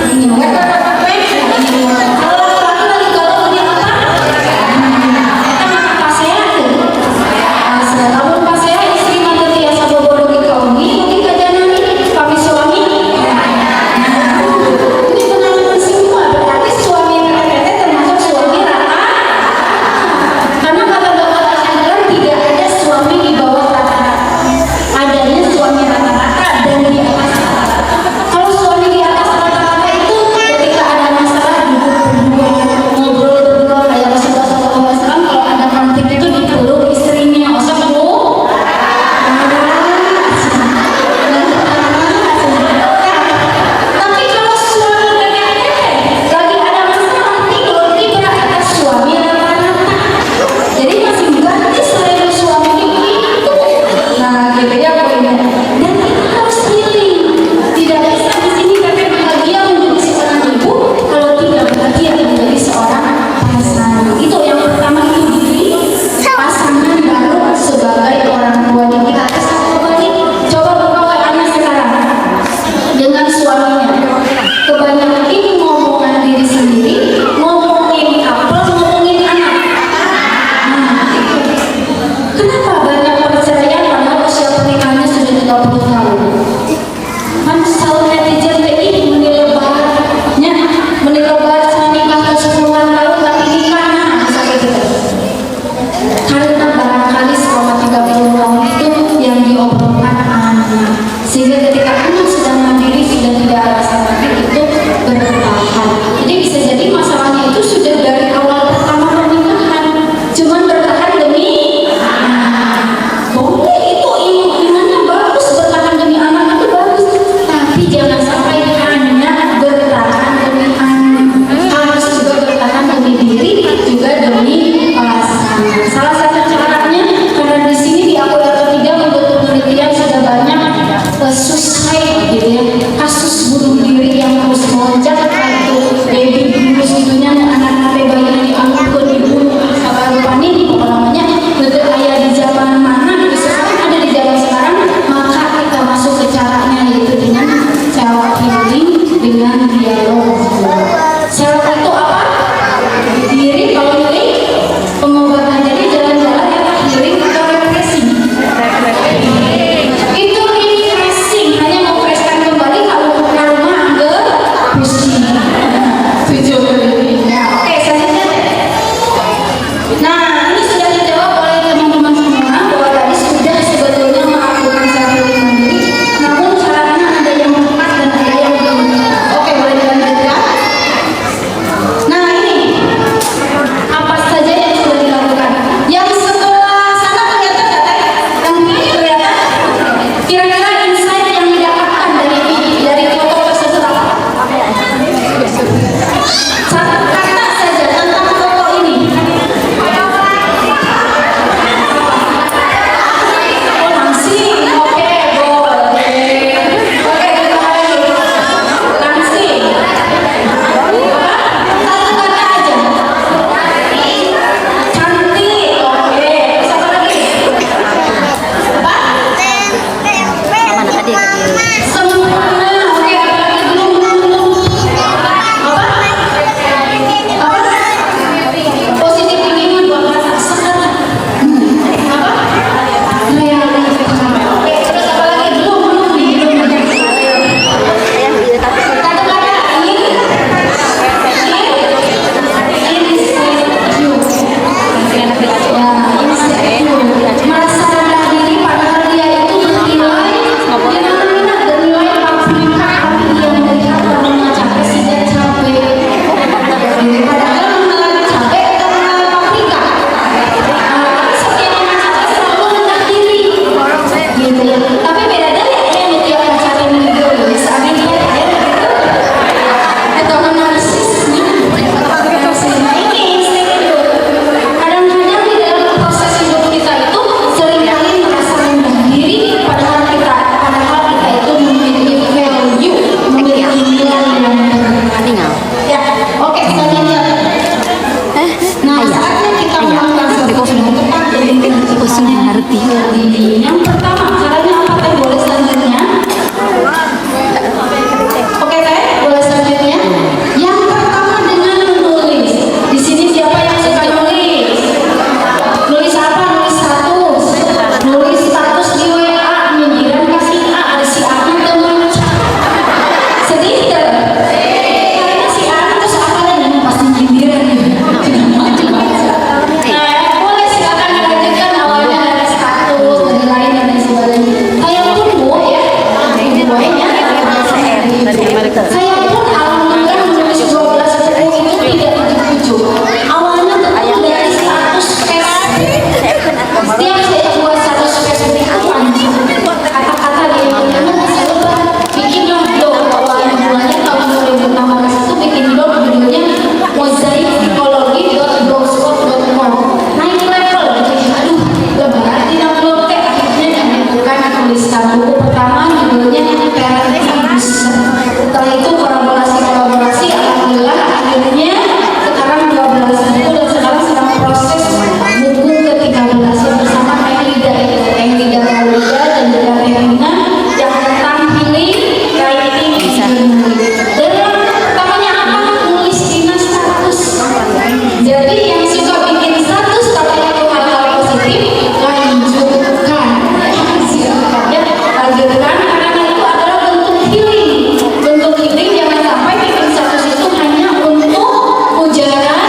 Ingin ngepek. Kalau laki-laki lagi galau ingin apa? Kita makan pasean tuh. Asal tahun pasean istri mah teu tiasa bobodoh di kaum ieu insecure, merasa rendah diri padahal dia itu bernilai bernilai 45, tapi dia melihat warnanya capek sehingga capek. Padahal mengalami capek karena paprika. Setiap orang capek selalu rendah diri, gitu ya. Tapi beda dari yang dia pacaran gitu, misalnya dia atau narsisnya, narsisnya ini insecure. Kadang-kadang di dalam proses hidup kita itu seringkali merasa rendah diri, padahal kita itu memiliki value, memiliki nilai yang Tinggal. ya. Oke, selanjutnya. Nah, saatnya kita melakukan sesuatu yang tepat dan ngerti. yang pertama, caranya apa? Teh boleh selanjutnya. Oke, Teh, boleh selanjutnya. Yang pertama dengan menulis. Di sini siapa yang suka nulis? Nulis apa? Nulis status. Nulis status di WA, nyindiran kasih A, ada si A teman. Sedih tidak? Karena si A terus apa yang pasti nyindiran gitu. Nah, boleh silakan dilanjutkan awalnya dari status, dari lain dan lain sebagainya. Saya pun Bu ya, buahnya. Saya pun alhamdulillah menulis 12 buku itu tidak ujuk-ujuk. Awalnya tentu dari status Facebook. Setiap saya buat status Facebook itu anjing. Kata-kata di internet saya lupa bikinlah blog awalnya mulanya tahun 2016 itu bikin blog judulnya mozaikpsikologi.blogspot.com. Naik level gitu. Aduh, lebaran tidak blog teh akhirnya bukan tuliskan buku pertama judulnya Parenting. Setelah itu kolaborasi alhamdulillah akhirnya sekarang 12 buku dan sekarang sedang proses buku ke-13 yang bersama Teh Lida dan juga Teh Rina yang tentang healing, writing, dan yang pertamanya apa? Nulis Dina status. Jadi yang suka bikin status katanya itu hal-hal positif, lanjutkan. Lanjutkan karena itu adalah bentuk healing. Bentuk healing jangan sampai bikin status itu hanya untuk ujaran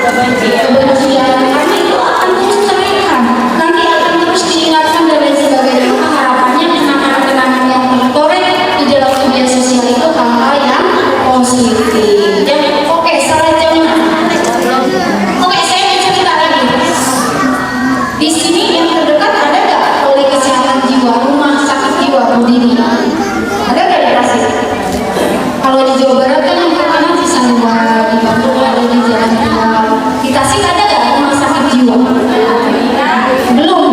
kebencian, karena itu akan terus cairkan. Nanti akan terus diingatkan dan lain sebagainya. Maka harapannya kenangan-kenangan yang tertoreh di dalam media sosial itu hal-hal yang positif. Ya, oke, selanjutnya. Oke, saya mau cerita lagi. Di sini yang terdekat ada nggak oleh kesehatan jiwa, rumah sakit jiwa Bu Dini? Ada nggak di Tasik? Kalau di Jawa Barat kan yang terkenal di Sanua, di Bandung ada di Jalan Tua. Di Tasik ada nggak rumah sakit jiwa? Belum.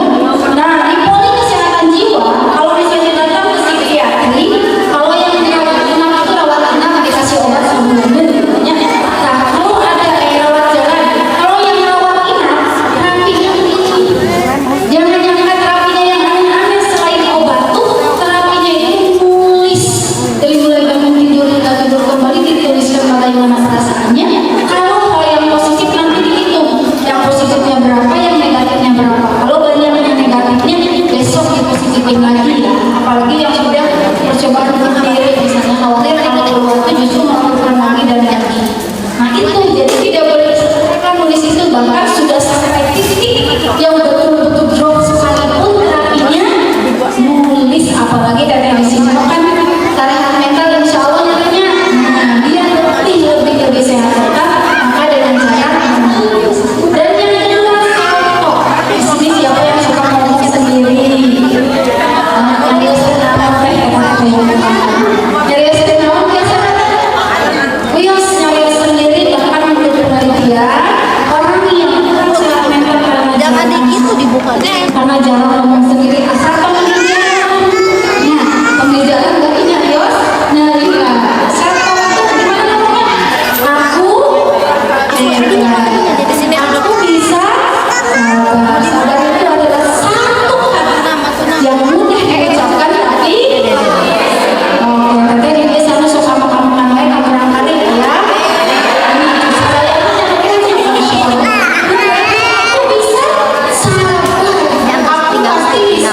Nah, di poli kesehatan jiwa, kalau misalnya datang ke psikiatri, kalau yang dirawat inap itu rawat inap dikasih obat sebelumnya. Nah, kalau ada rawat jalan, kalau yang rawat inap terapinya ini, jangan terapinya yang aneh-aneh selain obat tuh terapinya itu nulis dari mulai bangun tidur hingga tidur kembali dituliskan bagaimana perasaannya. Kalau hal yang positif nanti dihitung, yang positifnya berapa, yang negatifnya berapa. Kalau banyak yang negatifnya besok dipositifin lagi ya. Apalagi yang sudah percobaan bunuh diri misalnya khawatir kalau keluar itu justru melakukan lagi dan lagi. Nah itu jadi tidak boleh diselesaikan nulis itu, bahkan sudah sampai titik yang betul-betul drop sekalipun terapinya nulis, apalagi dari di sini kan tarik mental insya Allah nantinya. Nah dia lebih sehat maka dengan cara menulis. Dan yang kedua foto. Di sini siapa yang suka ngomong sendiri? Nyari senang teh nyari senang biasa. Wios nyari sendiri bahkan menurut penelitian orang yang sehat mental Jangan gitu dibuka. karena jarang ngomong sendiri asal pembicaraan. Nah, pembicaraan gak ingat Yos. Nah, iya. Satu itu gimana namanya? Aku bisa sabar itu adalah satu kata yang mudah diucapkan tapi nanti dia biasanya suka makan lain kamu berangkat ya. Aku bisa sabar. Aku pasti bisa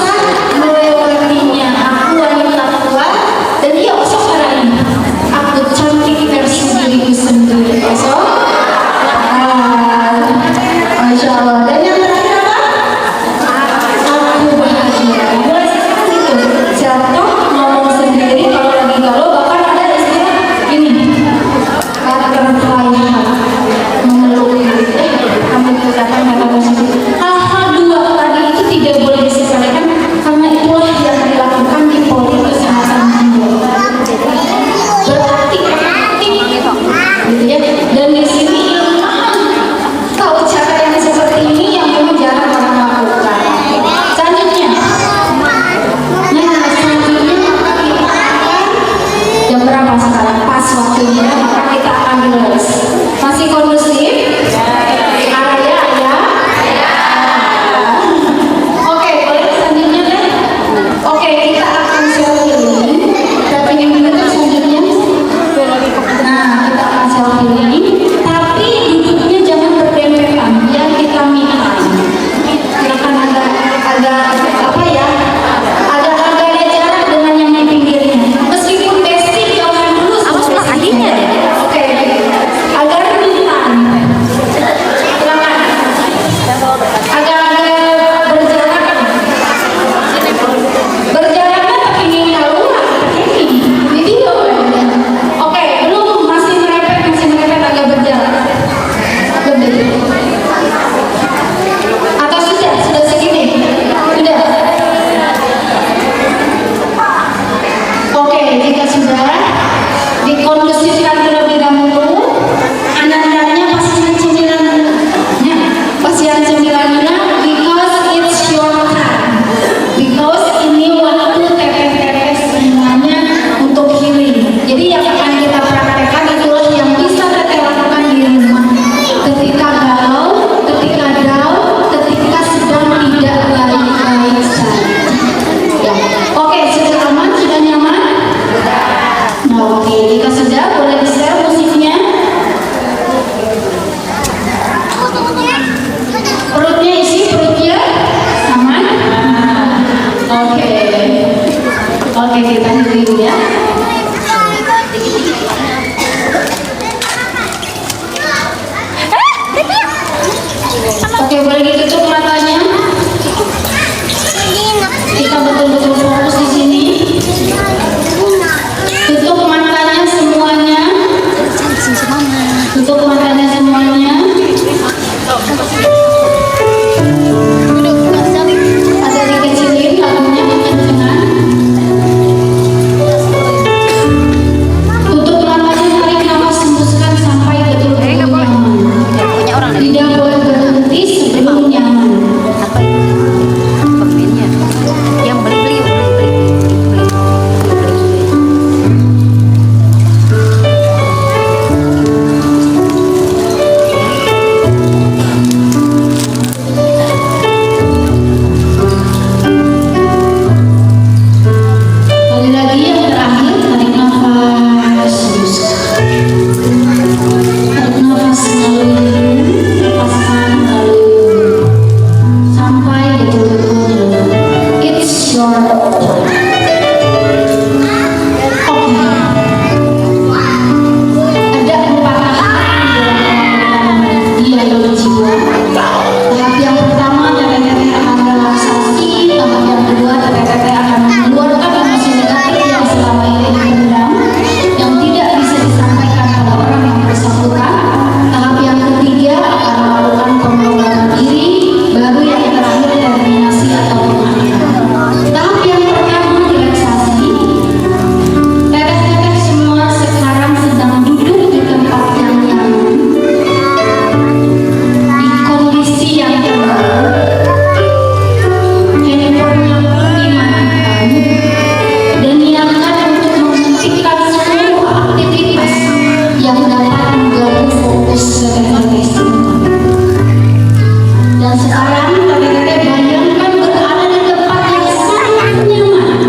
teteh bayangkan berada di tempat yang sangat nyaman,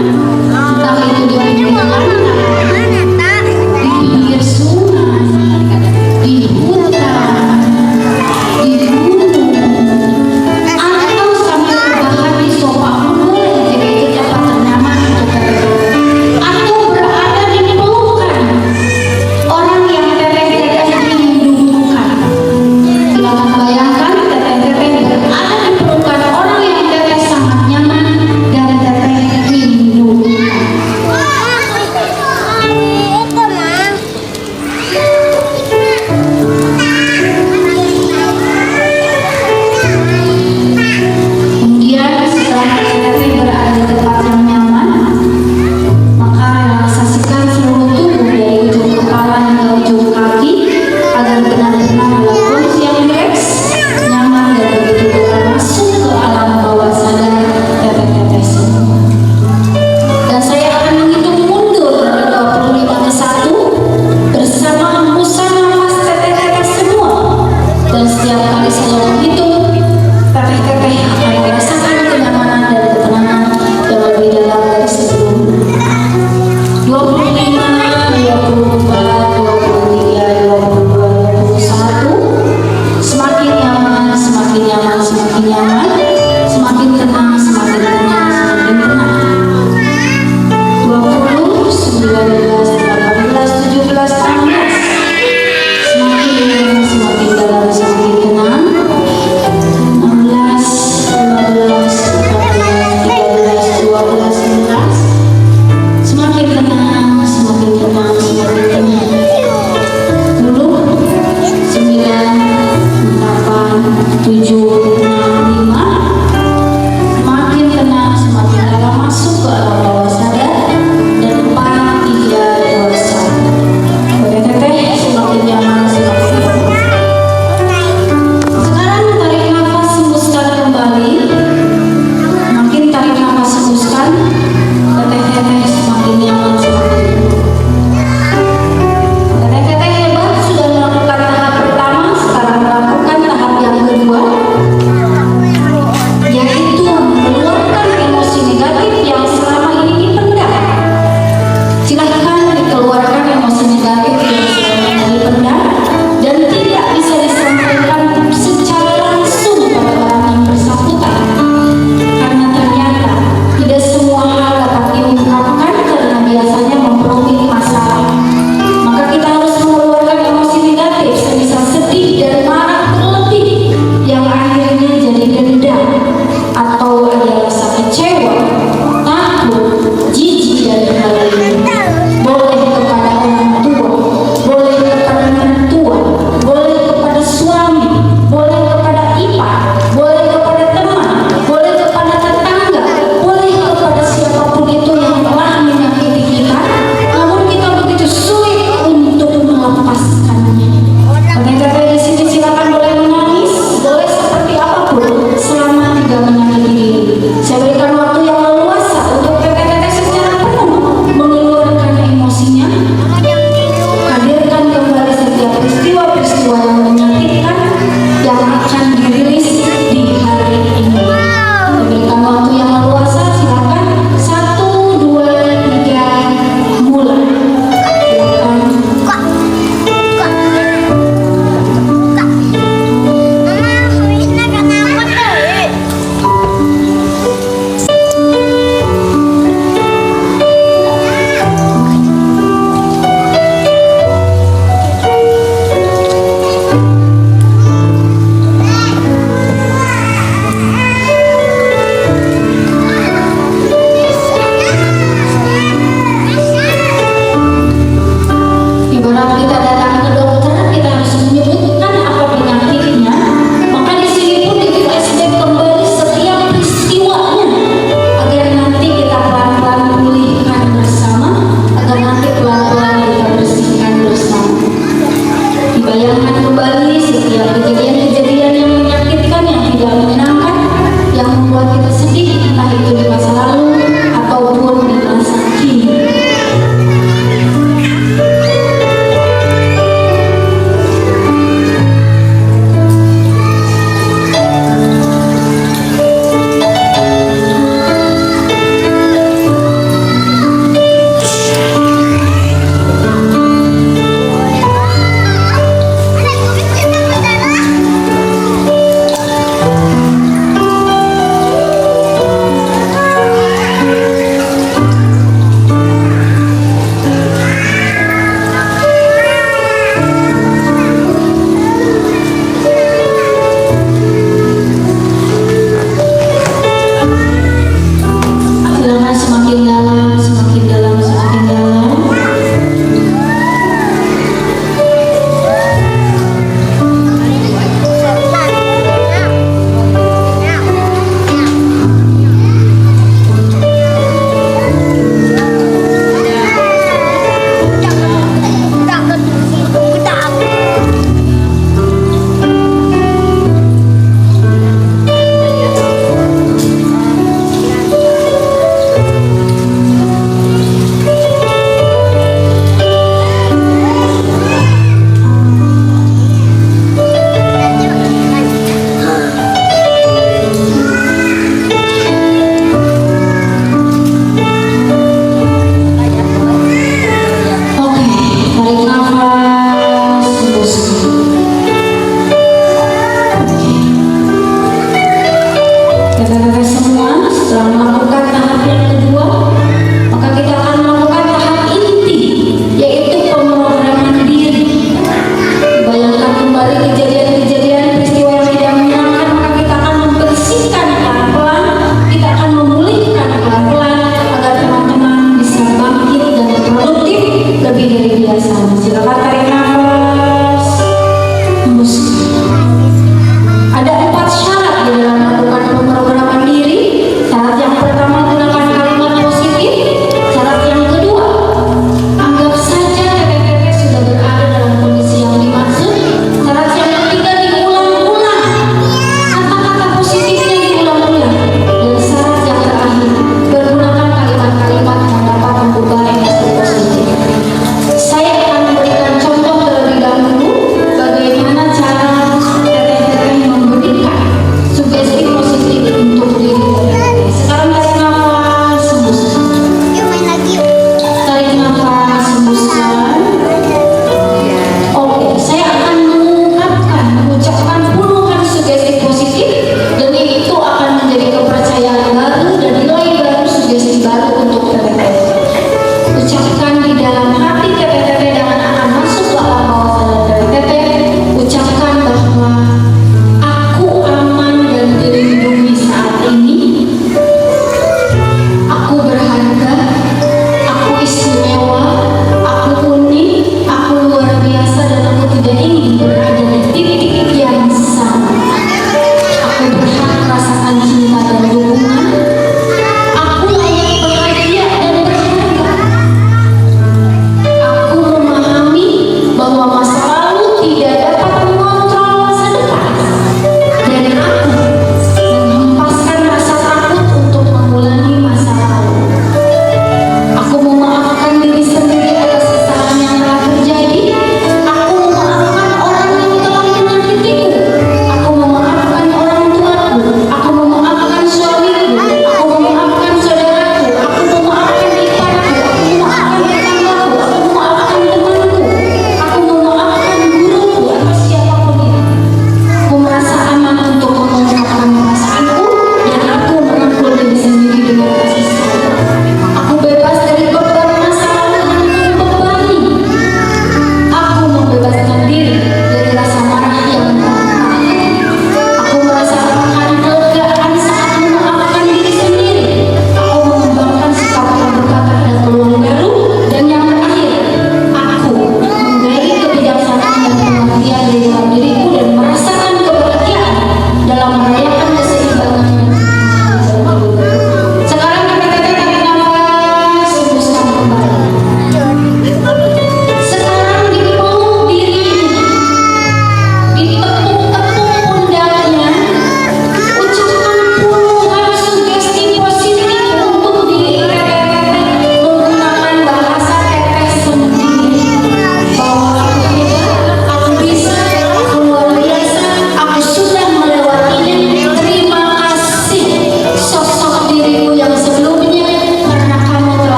entah itu di pinggir pantai, di pinggir sungai, di hutan, di gunung, atau sambil rebahan di sofa pun boleh jika itu tempat ternyaman untuk teteh. Atau berada di pelukan orang yang teteh rindukan. Silakan bayangkan teteh berada di pelukan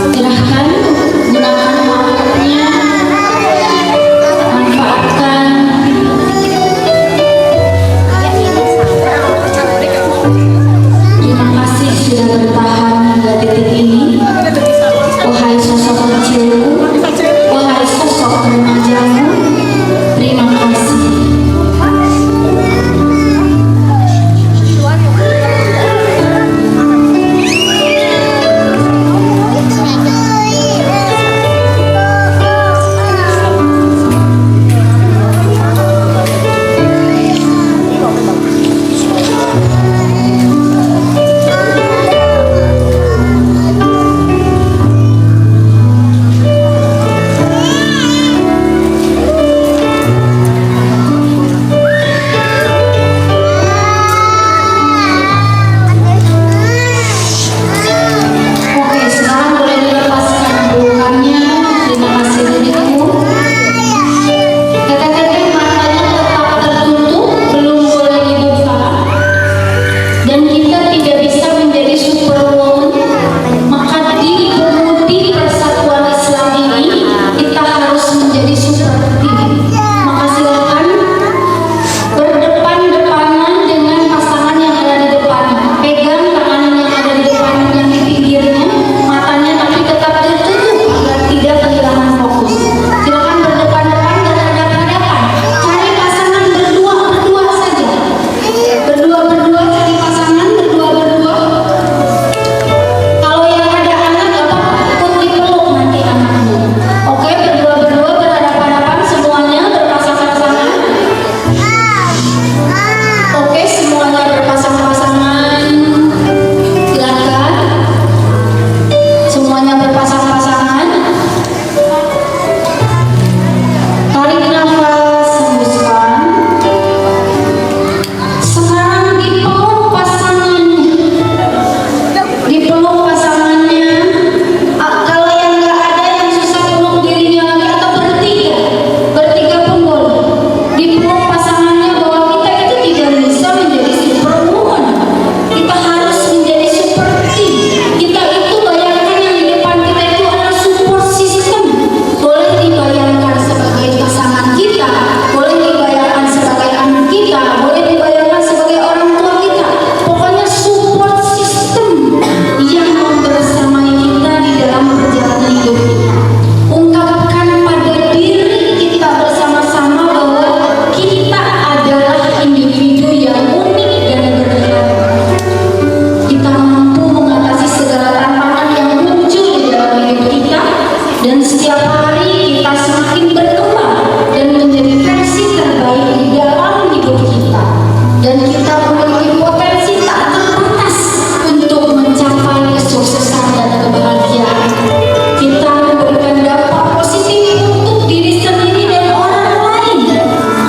Silahkan gunakan waktunya, manfaatkan. Terima kasih sudah bertahan hingga detik ini. Wahai sosok kecilku, wahai sosok remajamu, terima kasih. Oke, sekarang boleh dilepaskan pelukannya. Terima kasih diriku. Teteh-teteh matanya tetap tertutup, belum boleh dibuka. Dan kita tidak bisa menjadi superwoman. Maka di pemutih persatuan Islam ini kita harus menjadi seperti. Maka silakan berdepan-depanan dengan pasangan yang ada di depan. Pegang tangan yang ada di depan, yang di pinggirnya, matanya tapi tetap tertutup agar tidak kehilangan fokus. Silakan berdepan-depan dan hadap-hadapan. Cari pasangan berdua saja. Berdua cari pasangan berdua. Kalau yang ada anak gak apa-apa, ikut dipeluk nanti anakmu. Oke, berdua berhadapan-hadapan, semuanya berpasang-pasangan. Oke, semuanya berpasang-pasangan. Silakan. Semuanya berpasang-pasangan. Tarik nafas, hembuskan. Sekarang dipeluk pasangannya. Dipeluk pasangannya. Kalau yang nggak ada yang susah peluk dirinya lagi atau bertiga pun boleh. Dipeluk pasangannya bahwa kita itu tidak bisa menjadi superwoman. Kita harus menjadi seperti. Kita itu bayangkan yang di depan kita itu adalah support system. Boleh dibayangkan sebagai pasangan kita, boleh dibayangkan sebagai anak kita, boleh dibayangkan sebagai orang tua kita. Pokoknya support system yang membersamai kita di dalam perjalanan hidup kita. Ungkapkan pada diri kita bersama-sama bahwa kita adalah individu yang unik dan berharga. Kita mampu mengatasi segala tantangan yang muncul di dalam hidup kita, dan setiap hari kita semakin berkembang dan menjadi versi terbaik di dalam hidup kita. Dan kita memiliki potensi tak terbatas untuk mencapai kesuksesan dan kebahagiaan. Kita memberikan dampak positif untuk diri sendiri dan orang lain.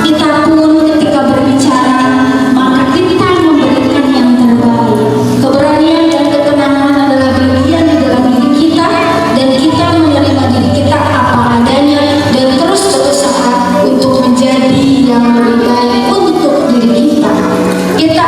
Kita pun ketika berbicara, maka kita memberikan yang terbaik. Keberanian dan ketenangan adalah bagian di dalam diri kita, dan kita menerima diri kita apa adanya dan terus berusaha untuk menjadi yang lebih baik untuk diri kita. Kita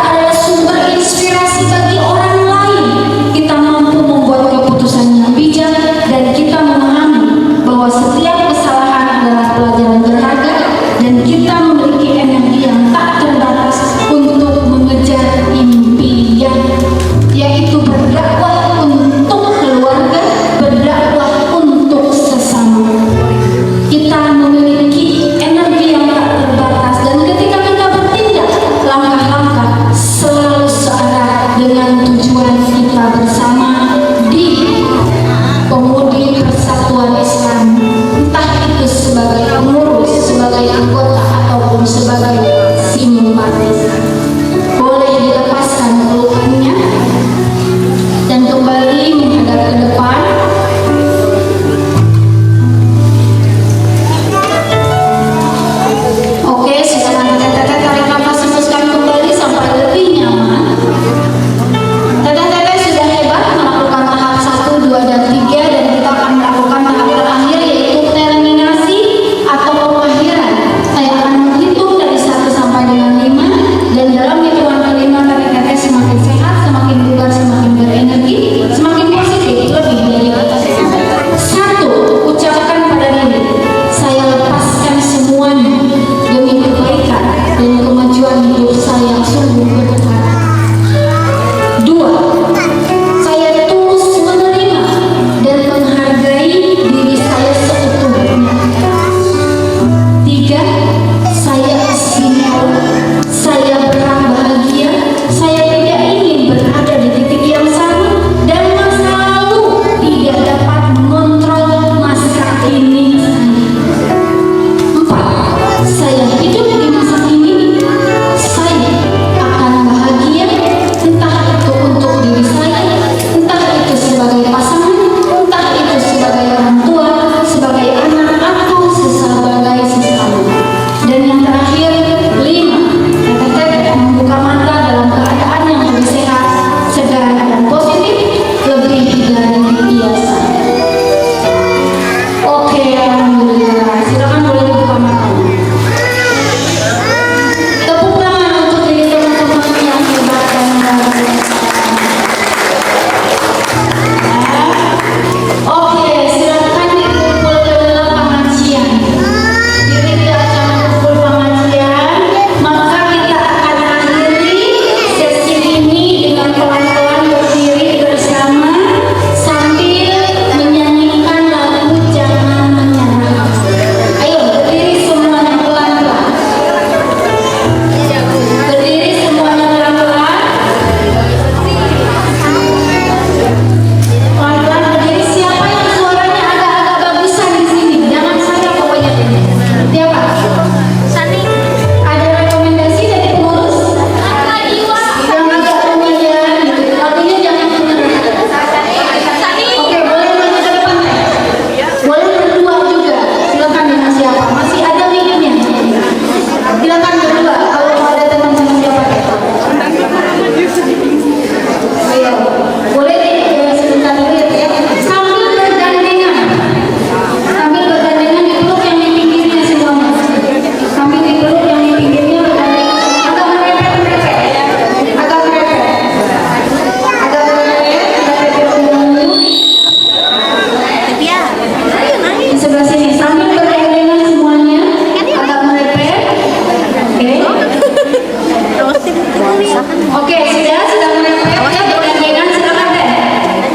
Oke, sudah mulai bergantian, silakan Teh.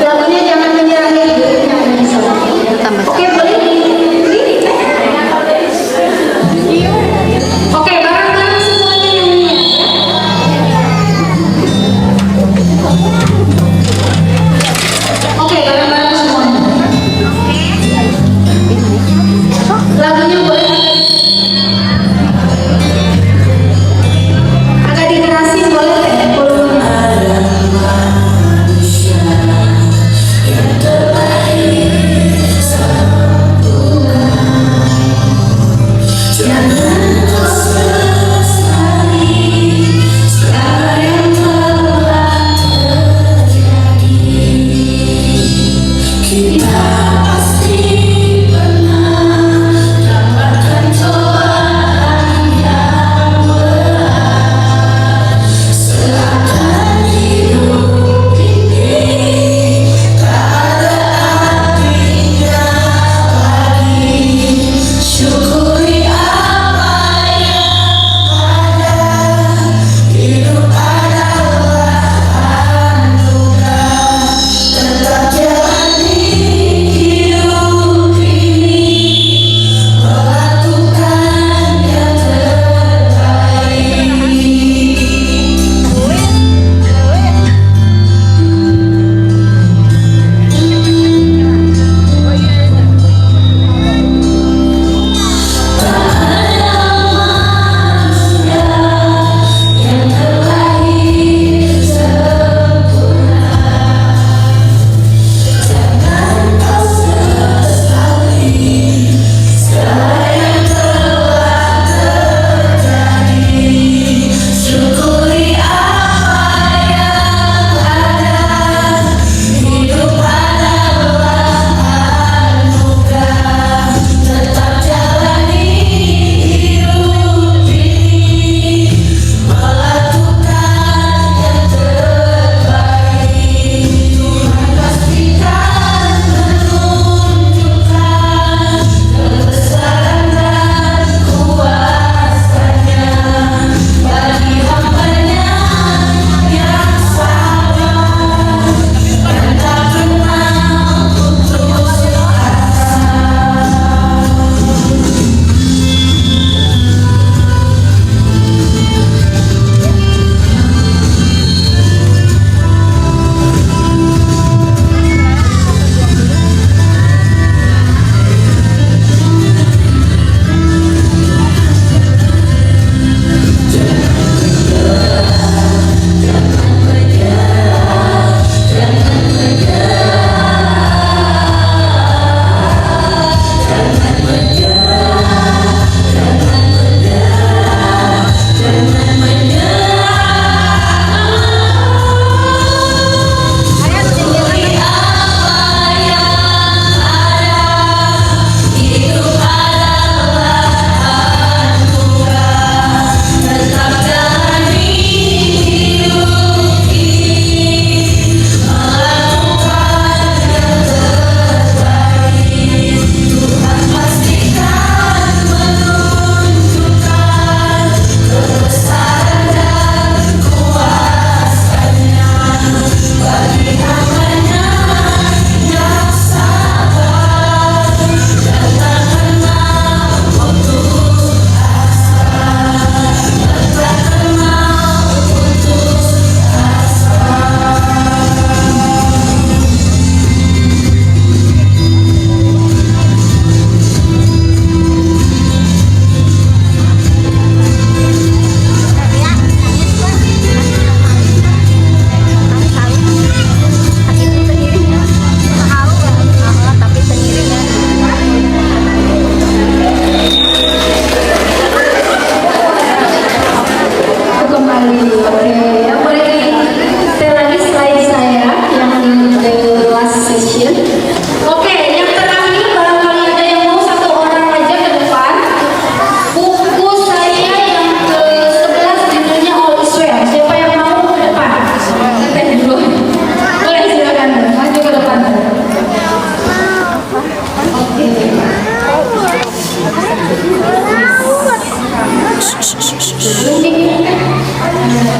Lagunya Jangan Menyerah Diri yang menyesal. Oke, boleh diri Teh. Oke, bareng-bareng semuanya yang Oke, bareng-bareng semuanya. Lagunya boleh agak dikerasin, boleh Teh, volumenya.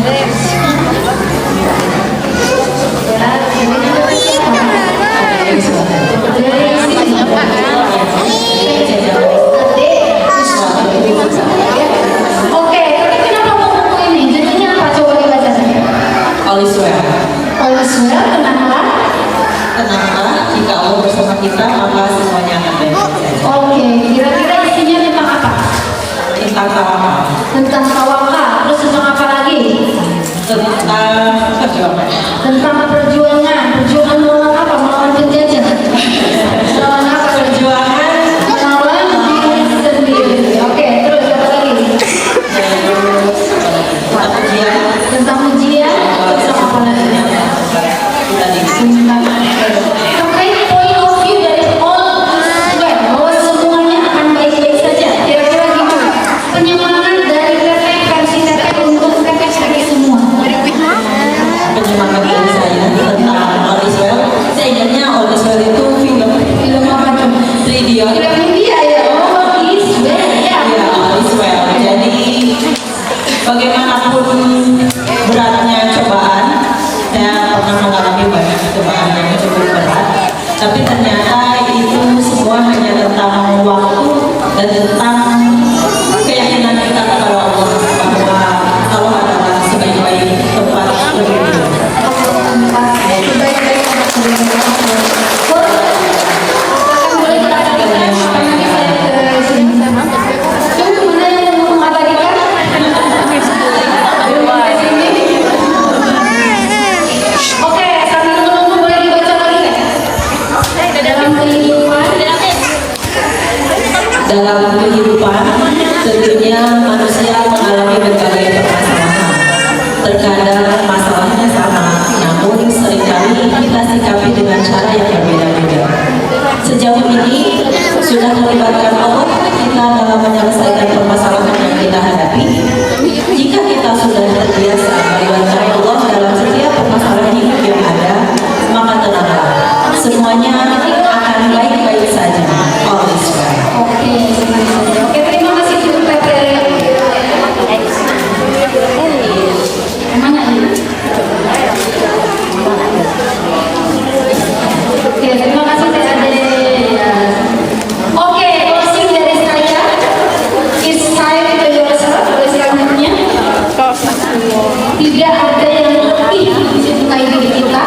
Musik. All is well, tenanglah. Kenapa? Jika Allah bersama kita, maka semuanya akan baik-baik saja. Oke, kira-kira isinya tentang apa? Tentang tawakal, Tentang tawakal, terus tentang apa lagi? tentang perjuangan. Tentang perjuangan. Perjuangan melawan apa? Melawan penjajah. Melawan apa? Perjuangan Melawan diri sendiri. Oke, terus apa lagi? tentang ujian. Tentang ujian, terus apa lagi? Tentang terkait point of view dari all is well, bahwa semuanya akan baik-baik saja. Kira-kira gitu. Penyemangat dari teteh versi teteh untuk teteh semua. Penyemangat dari saya tentang All is Well. Saya ingatnya All is Well itu film Film apa tuh? 3D. Film India ya. Oh, is well ya. Ya, All is Well. Jadi bagaimanapun beratnya cobaan, saya pernah mengalami banyak cobaan yang cukup berat. Tapi ternyata itu semua hanya tentang waktu dan tentang keyakinan kita kepada Allah bahwa Allah adalah sebaik-baik tempat berlindung. Baik-baik. Boleh kita tanyakan saya ke sini. Tunggu, mana yang ngomong apa lagi kan? Oke, sambil menunggu boleh dibaca lagi kan? Dalam kehidupan tentunya manusia mengalami berbagai permasalahan. Terkadang masalahnya sama, namun seringkali kita sikapi dengan cara yang berbeda-beda. Sejauh ini sudah melibatkan Allah kita dalam menyelesaikan permasalahan yang kita hadapi. Jika kita sudah terbiasa melibatkan Allah dalam setiap permasalahan hidup yang ada, maka tenanglah, semuanya akan baik-baik saja. All is well. Oke, oke, terima kasih untuk Pepe. Mana ini? Oke, terima kasih Teh Ade. Oke, closing dari saya. It's time to yourself. Boleh selanjutnya. Tidak ada yang lebih dicintai diri kita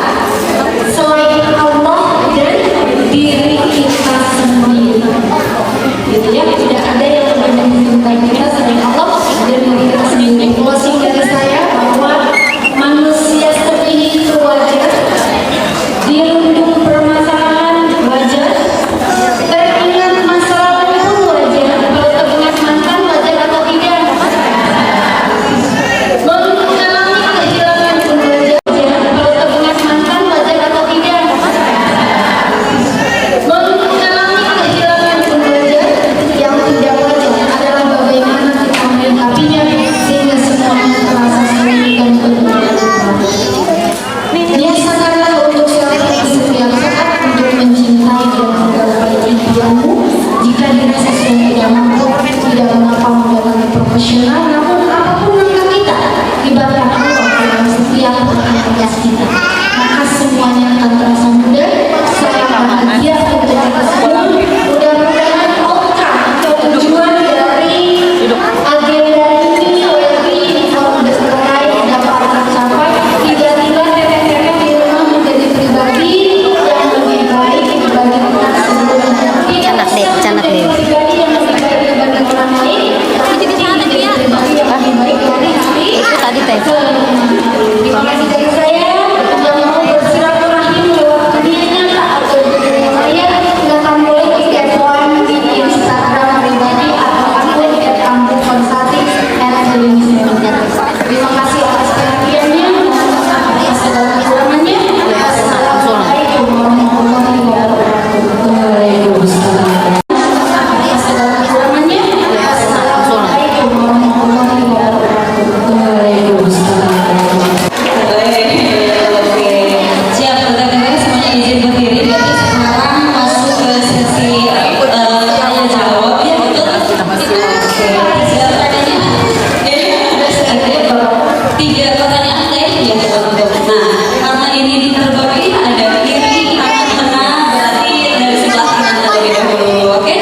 selain Allah dan diri kita sendiri. Gitu ya, tidak ada yang lebih mencintai kita selain Allah dan diri kita sendiri. Closing dari saya bahwa manusia seperti itu wajar, dirundung permasalahan wajar, teringat masa lalu pun wajar, kalau teringat mantan wajar atau tidak, mengalami kehilangan pun wajar, kalau teringat mantan wajar atau tidak, mengalami kehilangan pun wajar. Yang tidak wajar adalah bagaimana kita menyikapinya sehingga semuanya terasa sulit dan berbeda. Biasakanlah untuk sholat setiap saat untuk mencintai dan menghargai dirimu. Jika dirasa sudah tidak mampu, tidak mengapa menjalani profesional, namun apapun langkah kita, libatkan Allah dalam setiap aktivitas kita. Maka semuanya akan terasa mudah. Saya bahagia untuk kita semua. Mudah-mudahan outcome atau tujuan dari agenda ini di forum terkait dapat tercapai. Tiba-tiba teteh-teteh di rumah menjadi pribadi yang lebih baik bagi kita semua. Tidak bisa menjadi pribadi yang lebih baik dibanding orang lain, tapi menjadi pribadi yang lebih baik dari hari Tadi teh. ke terima kasih dari saya yang mau bersilaturahim lewat dunia nyata atau dunia maya, silakan boleh di kepoan di Instagram pribadi atau akun @ampukonsulting@indonesia. Terima kasih atas perhatiannya, atas segala kekurangannya. Assalamualaikum warahmatullahi wabarakatuh. Waalaikumsalam. Atas segala kekurangannya. Assalamualaikum warahmatullahi wabarakatuh. Waalaikumsalam. Siap, teman-teman semuanya izin berdiri. Jadi sekarang masuk ke sesi tanya jawab ya, betul? Oke, silakannya. Ada sedikit 3 pertanyaan saya ya untuk. Nah, karena ini diterbagi ada kiri, kanan, tengah, berarti dari sebelah kanan terlebih dahulu. Oke,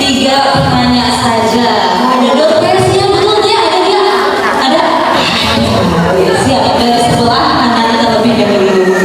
3 pertanyaan saja. Ada doorpressnya betul ya? Ada nggak? Ada. Siap, dari sebelah kanan terlebih dahulu.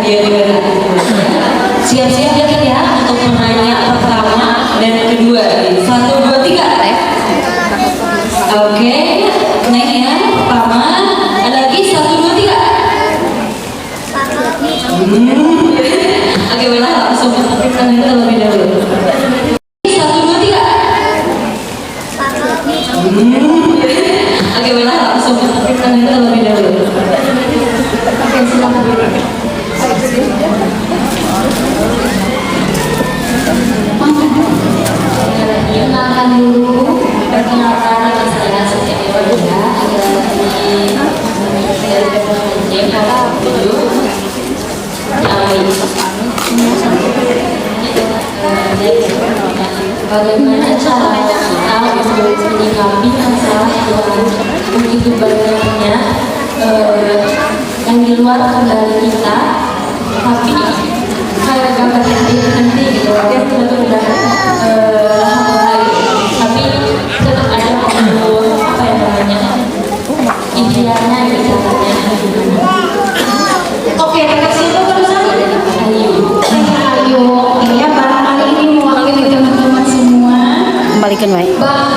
hadiah dengan siap-siap ya untuk menanya pertama dan kedua. 1, 2, 3. Oke, Neng ya, pertama. Ada lagi 1, 2, 3. Oke, boleh langsung kita terlebih dahulu. 1, 2, 3. Oke, boleh langsung kita terlebih dahulu. Oke, silakan. Kenalkan dulu, perkenalkan nama saya Siti Ewanda, bagaimana cara kita untuk menyikapi masalah yang begitu banyaknya yang di luar kendali kita, tapi kayak gambar nanti gitu, udah tapi tetap ada apa yang namanya idealnya gitu. Oke, dari situ terusan. Ayo, ya barangkali ini mewakili teman-teman semua. Kembalikan, Mai. Bahwa